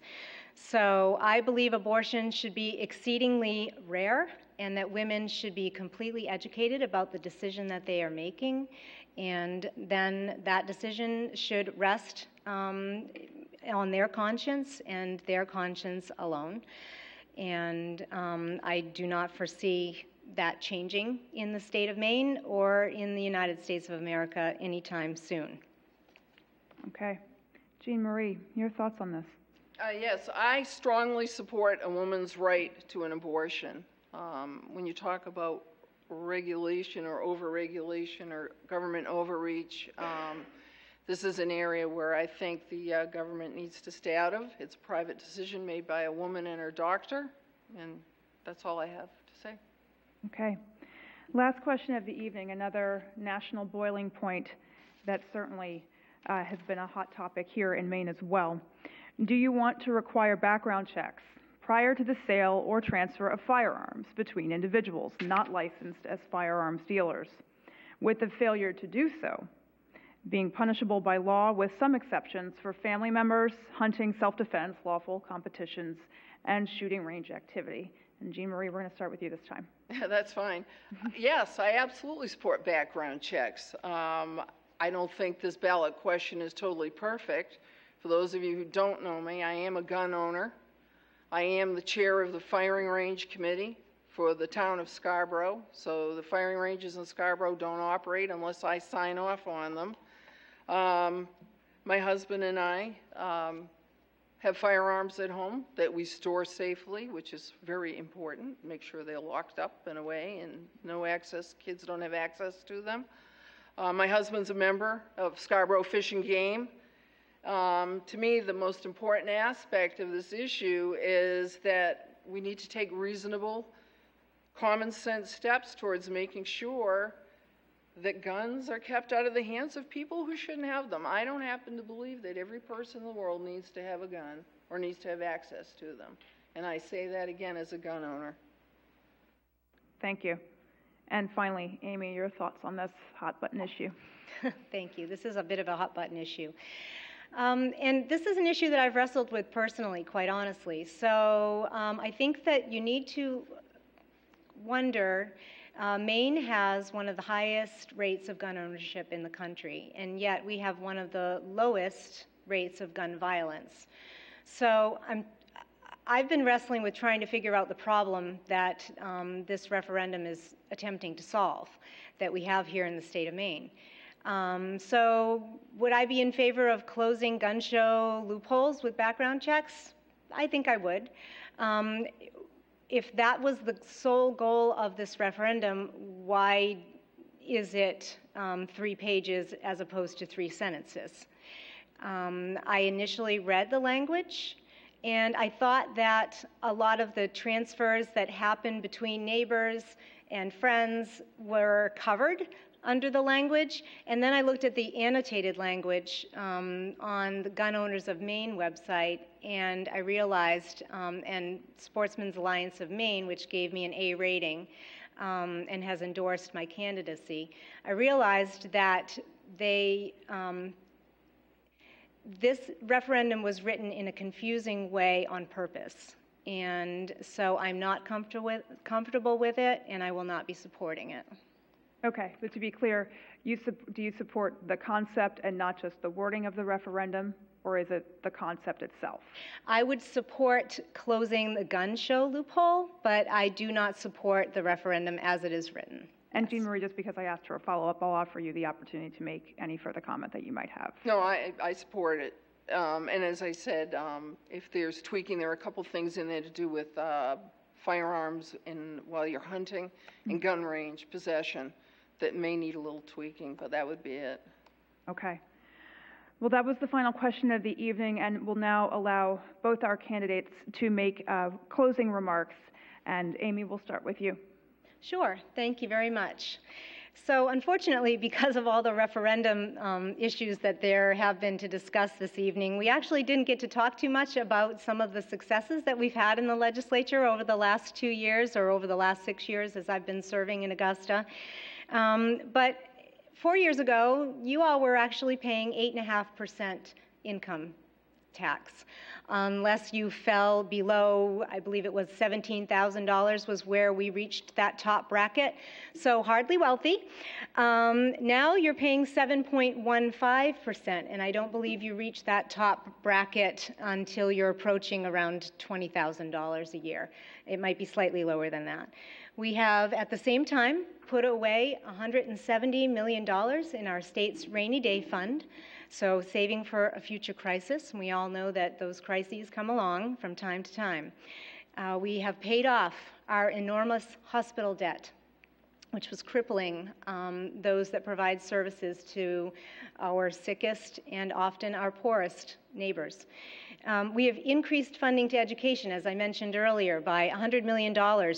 So I believe abortion should be exceedingly rare, and that women should be completely educated about the decision that they are making, and then that decision should rest on their conscience and their conscience alone. And I do not foresee that changing in the state of Maine or in the United States of America anytime soon. Okay. Jean Marie, your thoughts on this? Yes, I strongly support a woman's right to an abortion. When you talk about regulation or over-regulation or government overreach, this is an area where I think the government needs to stay out of. It's a private decision made by a woman and her doctor, and that's all I have to say. Okay. Last question of the evening, another national boiling point that certainly has been a hot topic here in Maine as well. Do you want to require background checks prior to the sale or transfer of firearms between individuals not licensed as firearms dealers, with the failure to do so being punishable by law with some exceptions for family members, hunting, self-defense, lawful competitions, and shooting range activity? And Jean Marie, we're going to start with you this time. That's fine. Yes, I absolutely support background checks. I don't think this ballot question is totally perfect. For those of you who don't know me, I am a gun owner. I am the chair of the firing range committee for the town of Scarborough. So the firing ranges in Scarborough don't operate unless I sign off on them. My husband and I have firearms at home that we store safely, which is very important. Make sure they're locked up in a way and no access, kids don't have access to them. My husband's a member of Scarborough Fish and Game. To me, the most important aspect of this issue is that we need to take reasonable, common sense steps towards making sure that guns are kept out of the hands of people who shouldn't have them. I don't happen to believe that every person in the world needs to have a gun or needs to have access to them. And I say that again as a gun owner. Thank you. And finally, Amy, your thoughts on this hot-button issue. Thank you. This is a bit of a hot-button issue. And this is an issue that I've wrestled with personally, quite honestly. So I think that you need to wonder, Maine has one of the highest rates of gun ownership in the country, and yet we have one of the lowest rates of gun violence. So I've been wrestling with trying to figure out the problem that this referendum is attempting to solve, that we have here in the state of Maine. So would I be in favor of closing gun show loopholes with background checks? I think I would. If that was the sole goal of this referendum, why is it 3 pages as opposed to 3 sentences? I initially read the language, and I thought that a lot of the transfers that happen between neighbors and friends were covered under the language. And then I looked at the annotated language on the Gun Owners of Maine website, and I realized, and Sportsmen's Alliance of Maine, which gave me an A rating and has endorsed my candidacy, I realized that this referendum was written in a confusing way on purpose. And so I'm not comfortable with it, and I will not be supporting it. Okay, but to be clear, do you support the concept and not just the wording of the referendum, or is it the concept itself? I would support closing the gun show loophole, but I do not support the referendum as it is written. And Jean Marie, just because I asked for a follow-up, I'll offer you the opportunity to make any further comment that you might have. No, I support it. And as I said, if there's tweaking, there are a couple things in there to do with firearms while you're hunting and gun range possession that may need a little tweaking, but that would be it. Okay. Well, that was the final question of the evening, and we'll now allow both our candidates to make closing remarks. And Amy, we'll start with you. Sure. Thank you very much. So unfortunately, because of all the referendum issues that there have been to discuss this evening, we actually didn't get to talk too much about some of the successes that we've had in the legislature over the last 2 years, or over the last 6 years as I've been serving in Augusta. But 4 years ago, you all were actually paying 8.5% income tax. Unless you fell below, I believe it was $17,000 was where we reached that top bracket. So hardly wealthy. Now you're paying 7.15%, and I don't believe you reach that top bracket until you're approaching around $20,000 a year. It might be slightly lower than that. We have, at the same time, put away $170 million in our state's rainy day fund, so saving for a future crisis. We all know that those crises come along from time to time. We have paid off our enormous hospital debt, which was crippling those that provide services to our sickest and often our poorest neighbors. We have increased funding to education, as I mentioned earlier, by $100 million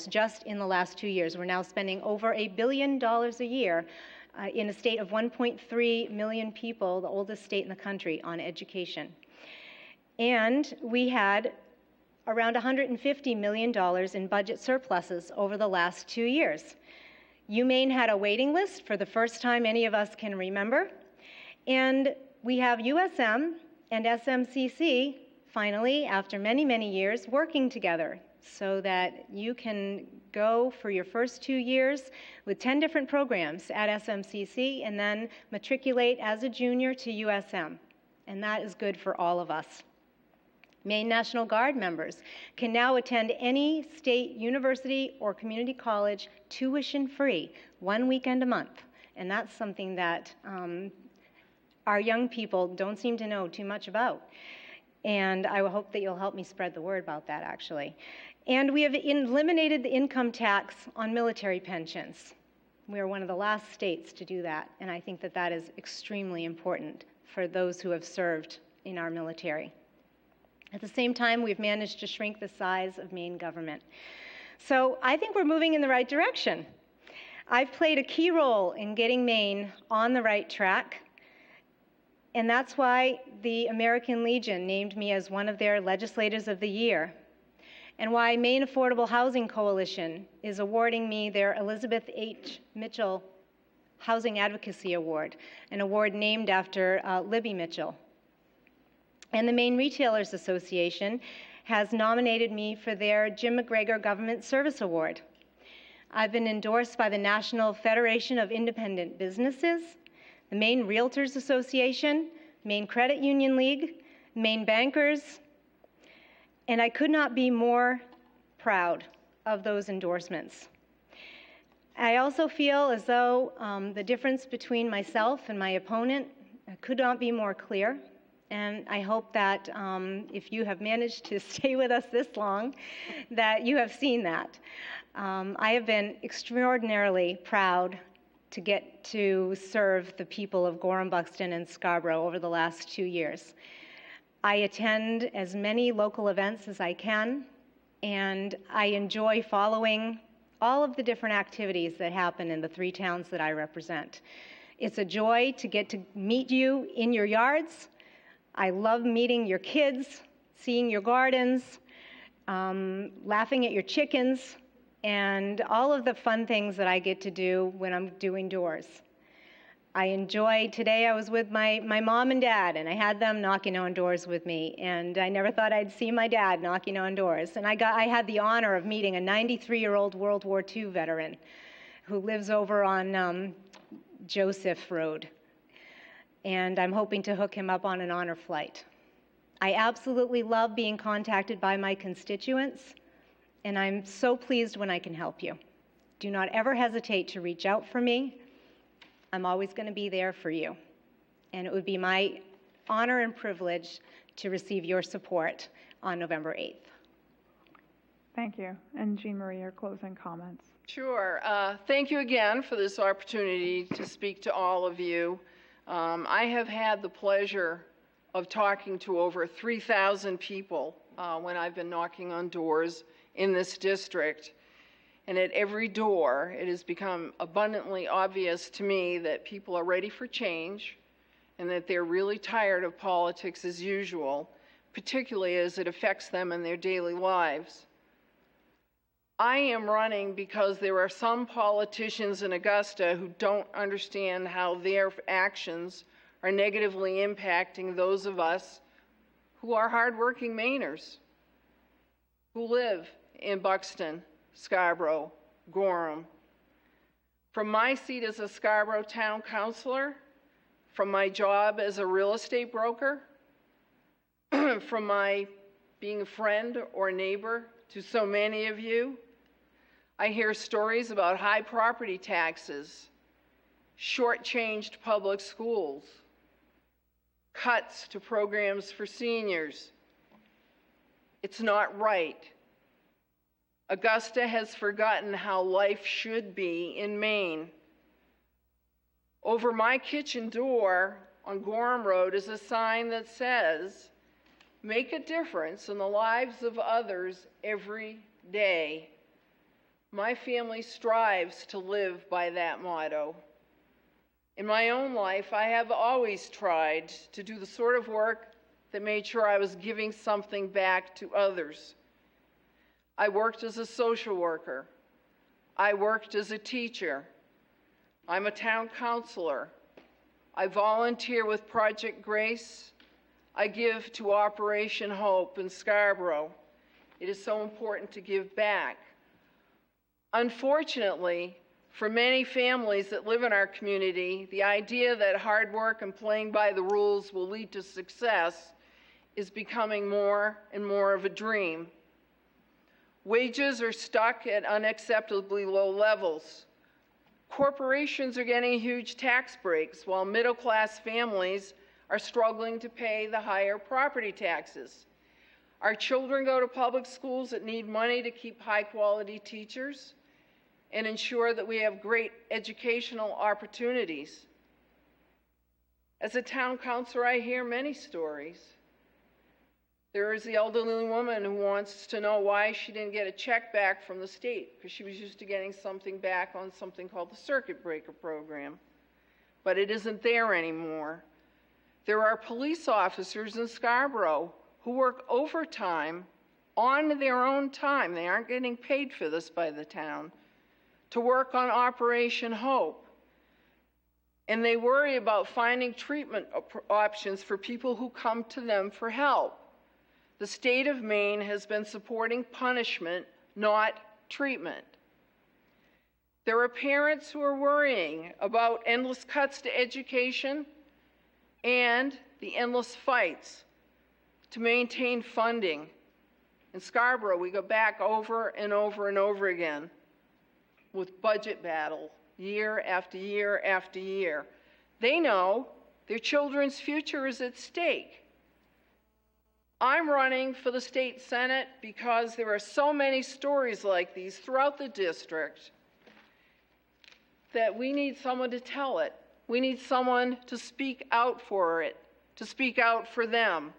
just in the last 2 years. We're now spending over $1 billion a year in a state of 1.3 million people, the oldest state in the country, on education. And we had around $150 million in budget surpluses over the last 2 years. UMaine had a waiting list for the first time any of us can remember. And we have USM and SMCC, finally, after many, many years, working together so that you can go for your first 2 years with 10 different programs at SMCC and then matriculate as a junior to USM. And that is good for all of us. Maine National Guard members can now attend any state university or community college tuition-free, 1 weekend a month. And that's something that our young people don't seem to know too much about. And I hope that you'll help me spread the word about that, actually. And we have eliminated the income tax on military pensions. We are one of the last states to do that, and I think that that is extremely important for those who have served in our military. At the same time, we've managed to shrink the size of Maine government. So I think we're moving in the right direction. I've played a key role in getting Maine on the right track, and that's why the American Legion named me as one of their Legislators of the Year. and why Maine Affordable Housing Coalition is awarding me their Elizabeth H. Mitchell Housing Advocacy Award, an award named after Libby Mitchell. And the Maine Retailers Association has nominated me for their Jim McGregor Government Service Award. I've been endorsed by the National Federation of Independent Businesses, the Maine Realtors Association, Maine Credit Union League, Maine Bankers, and I could not be more proud of those endorsements. I also feel as though the difference between myself and my opponent could not be more clear. And I hope that if you have managed to stay with us this long, that you have seen that. I have been extraordinarily proud to get to serve the people of Gorham, Buxton, and Scarborough over the last 2 years. I attend as many local events as I can, and I enjoy following all of the different activities that happen in the 3 towns that I represent. It's a joy to get to meet you in your yards. I love meeting your kids, seeing your gardens, laughing at your chickens, and all of the fun things that I get to do when I'm doing doors. I enjoy, today I was with my mom and dad, and I had them knocking on doors with me, and I never thought I'd see my dad knocking on doors. And I had the honor of meeting a 93-year-old World War II veteran who lives over on Joseph Road. And I'm hoping to hook him up on an honor flight. I absolutely love being contacted by my constituents, and I'm so pleased when I can help you. Do not ever hesitate to reach out for me. I'm always going to be there for you. And it would be my honor and privilege to receive your support on November 8th. Thank you. And Jean Marie, your closing comments. Sure. Thank you again for this opportunity to speak to all of you. I have had the pleasure of talking to over 3,000 people when I've been knocking on doors in this district. And at every door, it has become abundantly obvious to me that people are ready for change and that they're really tired of politics as usual, particularly as it affects them in their daily lives. I am running because there are some politicians in Augusta who don't understand how their actions are negatively impacting those of us who are hardworking Mainers, who live in Buxton, Scarborough, Gorham. From my seat as a Scarborough Town Councilor, from my job as a real estate broker, from my being a friend or neighbor to so many of you, I hear stories about high property taxes, shortchanged public schools, cuts to programs for seniors. It's not right. Augusta has forgotten how life should be in Maine. Over my kitchen door on Gorham Road is a sign that says, "Make a difference in the lives of others every day." My family strives to live by that motto. In my own life, I have always tried to do the sort of work that made sure I was giving something back to others. I worked as a social worker. I worked as a teacher. I'm a town councilor. I volunteer with Project Grace. I give to Operation Hope in Scarborough. It is so important to give back. Unfortunately, for many families that live in our community, the idea that hard work and playing by the rules will lead to success is becoming more and more of a dream. Wages are stuck at unacceptably low levels. Corporations are getting huge tax breaks while middle-class families are struggling to pay the higher property taxes. Our children go to public schools that need money to keep high-quality teachers and ensure that we have great educational opportunities. As a town councilor, I hear many stories. There is the elderly woman who wants to know why she didn't get a check back from the state because she was used to getting something back on something called the circuit breaker program, but it isn't there anymore. There are police officers in Scarborough who work overtime on their own time, they aren't getting paid for this by the town, to work on Operation Hope. And they worry about finding treatment options for people who come to them for help. The state of Maine has been supporting punishment, not treatment. There are parents who are worrying about endless cuts to education and the endless fights to maintain funding. In Scarborough, we go back over and over and over again with budget battle, year after year after year. They know their children's future is at stake. I'm running for the state senate because there are so many stories like these throughout the district that we need someone to tell it. We need someone to speak out for it, to speak out for them.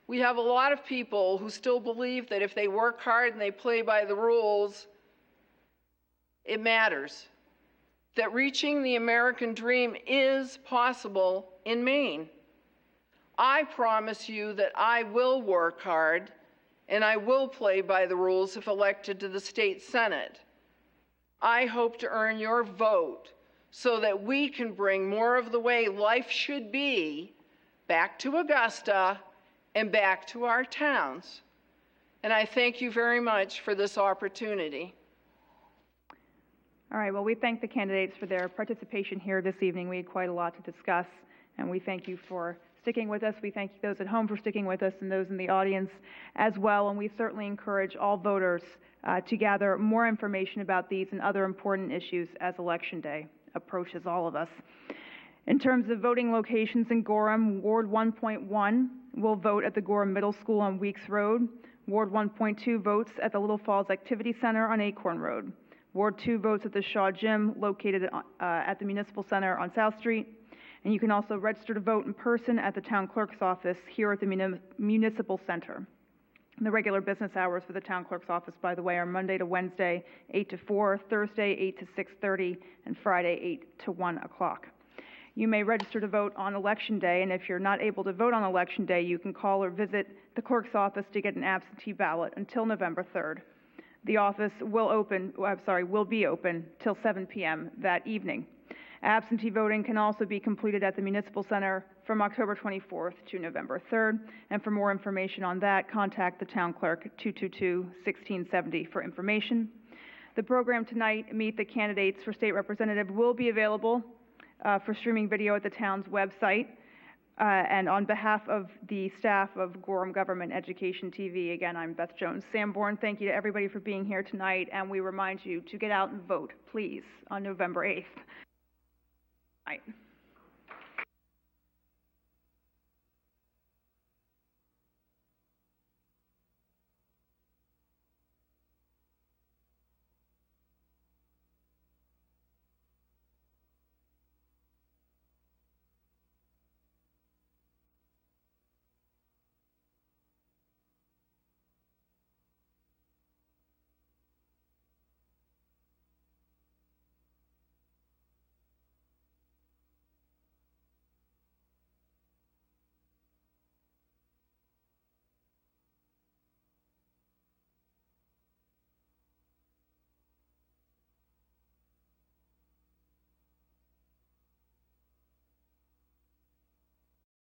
We have a lot of people who still believe that if they work hard and they play by the rules, it matters. That reaching the American dream is possible in Maine. I promise you that I will work hard and I will play by the rules if elected to the state senate. I hope to earn your vote so that we can bring more of the way life should be back to Augusta and back to our towns. And I thank you very much for this opportunity. All right, well, we thank the candidates for their participation here this evening. We had quite a lot to discuss, and we thank you for sticking with us. We thank those at home for sticking with us and those in the audience as well, and we certainly encourage all voters to gather more information about these and other important issues as Election Day approaches all of us. In terms of voting locations in Gorham, Ward 1.1 will vote at the Gorham Middle School on Weeks Road. Ward 1.2 votes at the Little Falls Activity Center on Acorn Road. Ward 2 votes at the Shaw Gym located at the Municipal Center on South Street. And you can also register to vote in person at the Town Clerk's office here at the Municipal Center. The regular business hours for the Town Clerk's office, by the way, are Monday to Wednesday, 8 to 4, Thursday, 8 to 6:30, and Friday, 8 to 1 o'clock. You may register to vote on Election Day, and if you're not able to vote on Election Day, you can call or visit the clerk's office to get an absentee ballot until November 3rd. The office will be open till 7 p.m. that evening. Absentee voting can also be completed at the Municipal Center from October 24th to November 3rd. And for more information on that, contact the Town Clerk 222-1670 for information. The program tonight, Meet the Candidates for State Representative, will be available for streaming video at the town's website. And on behalf of the staff of Gorham Government Education TV, again, I'm Beth Jones Sanborn. Thank you to everybody for being here tonight, and we remind you to get out and vote, please, on November 8th. Right.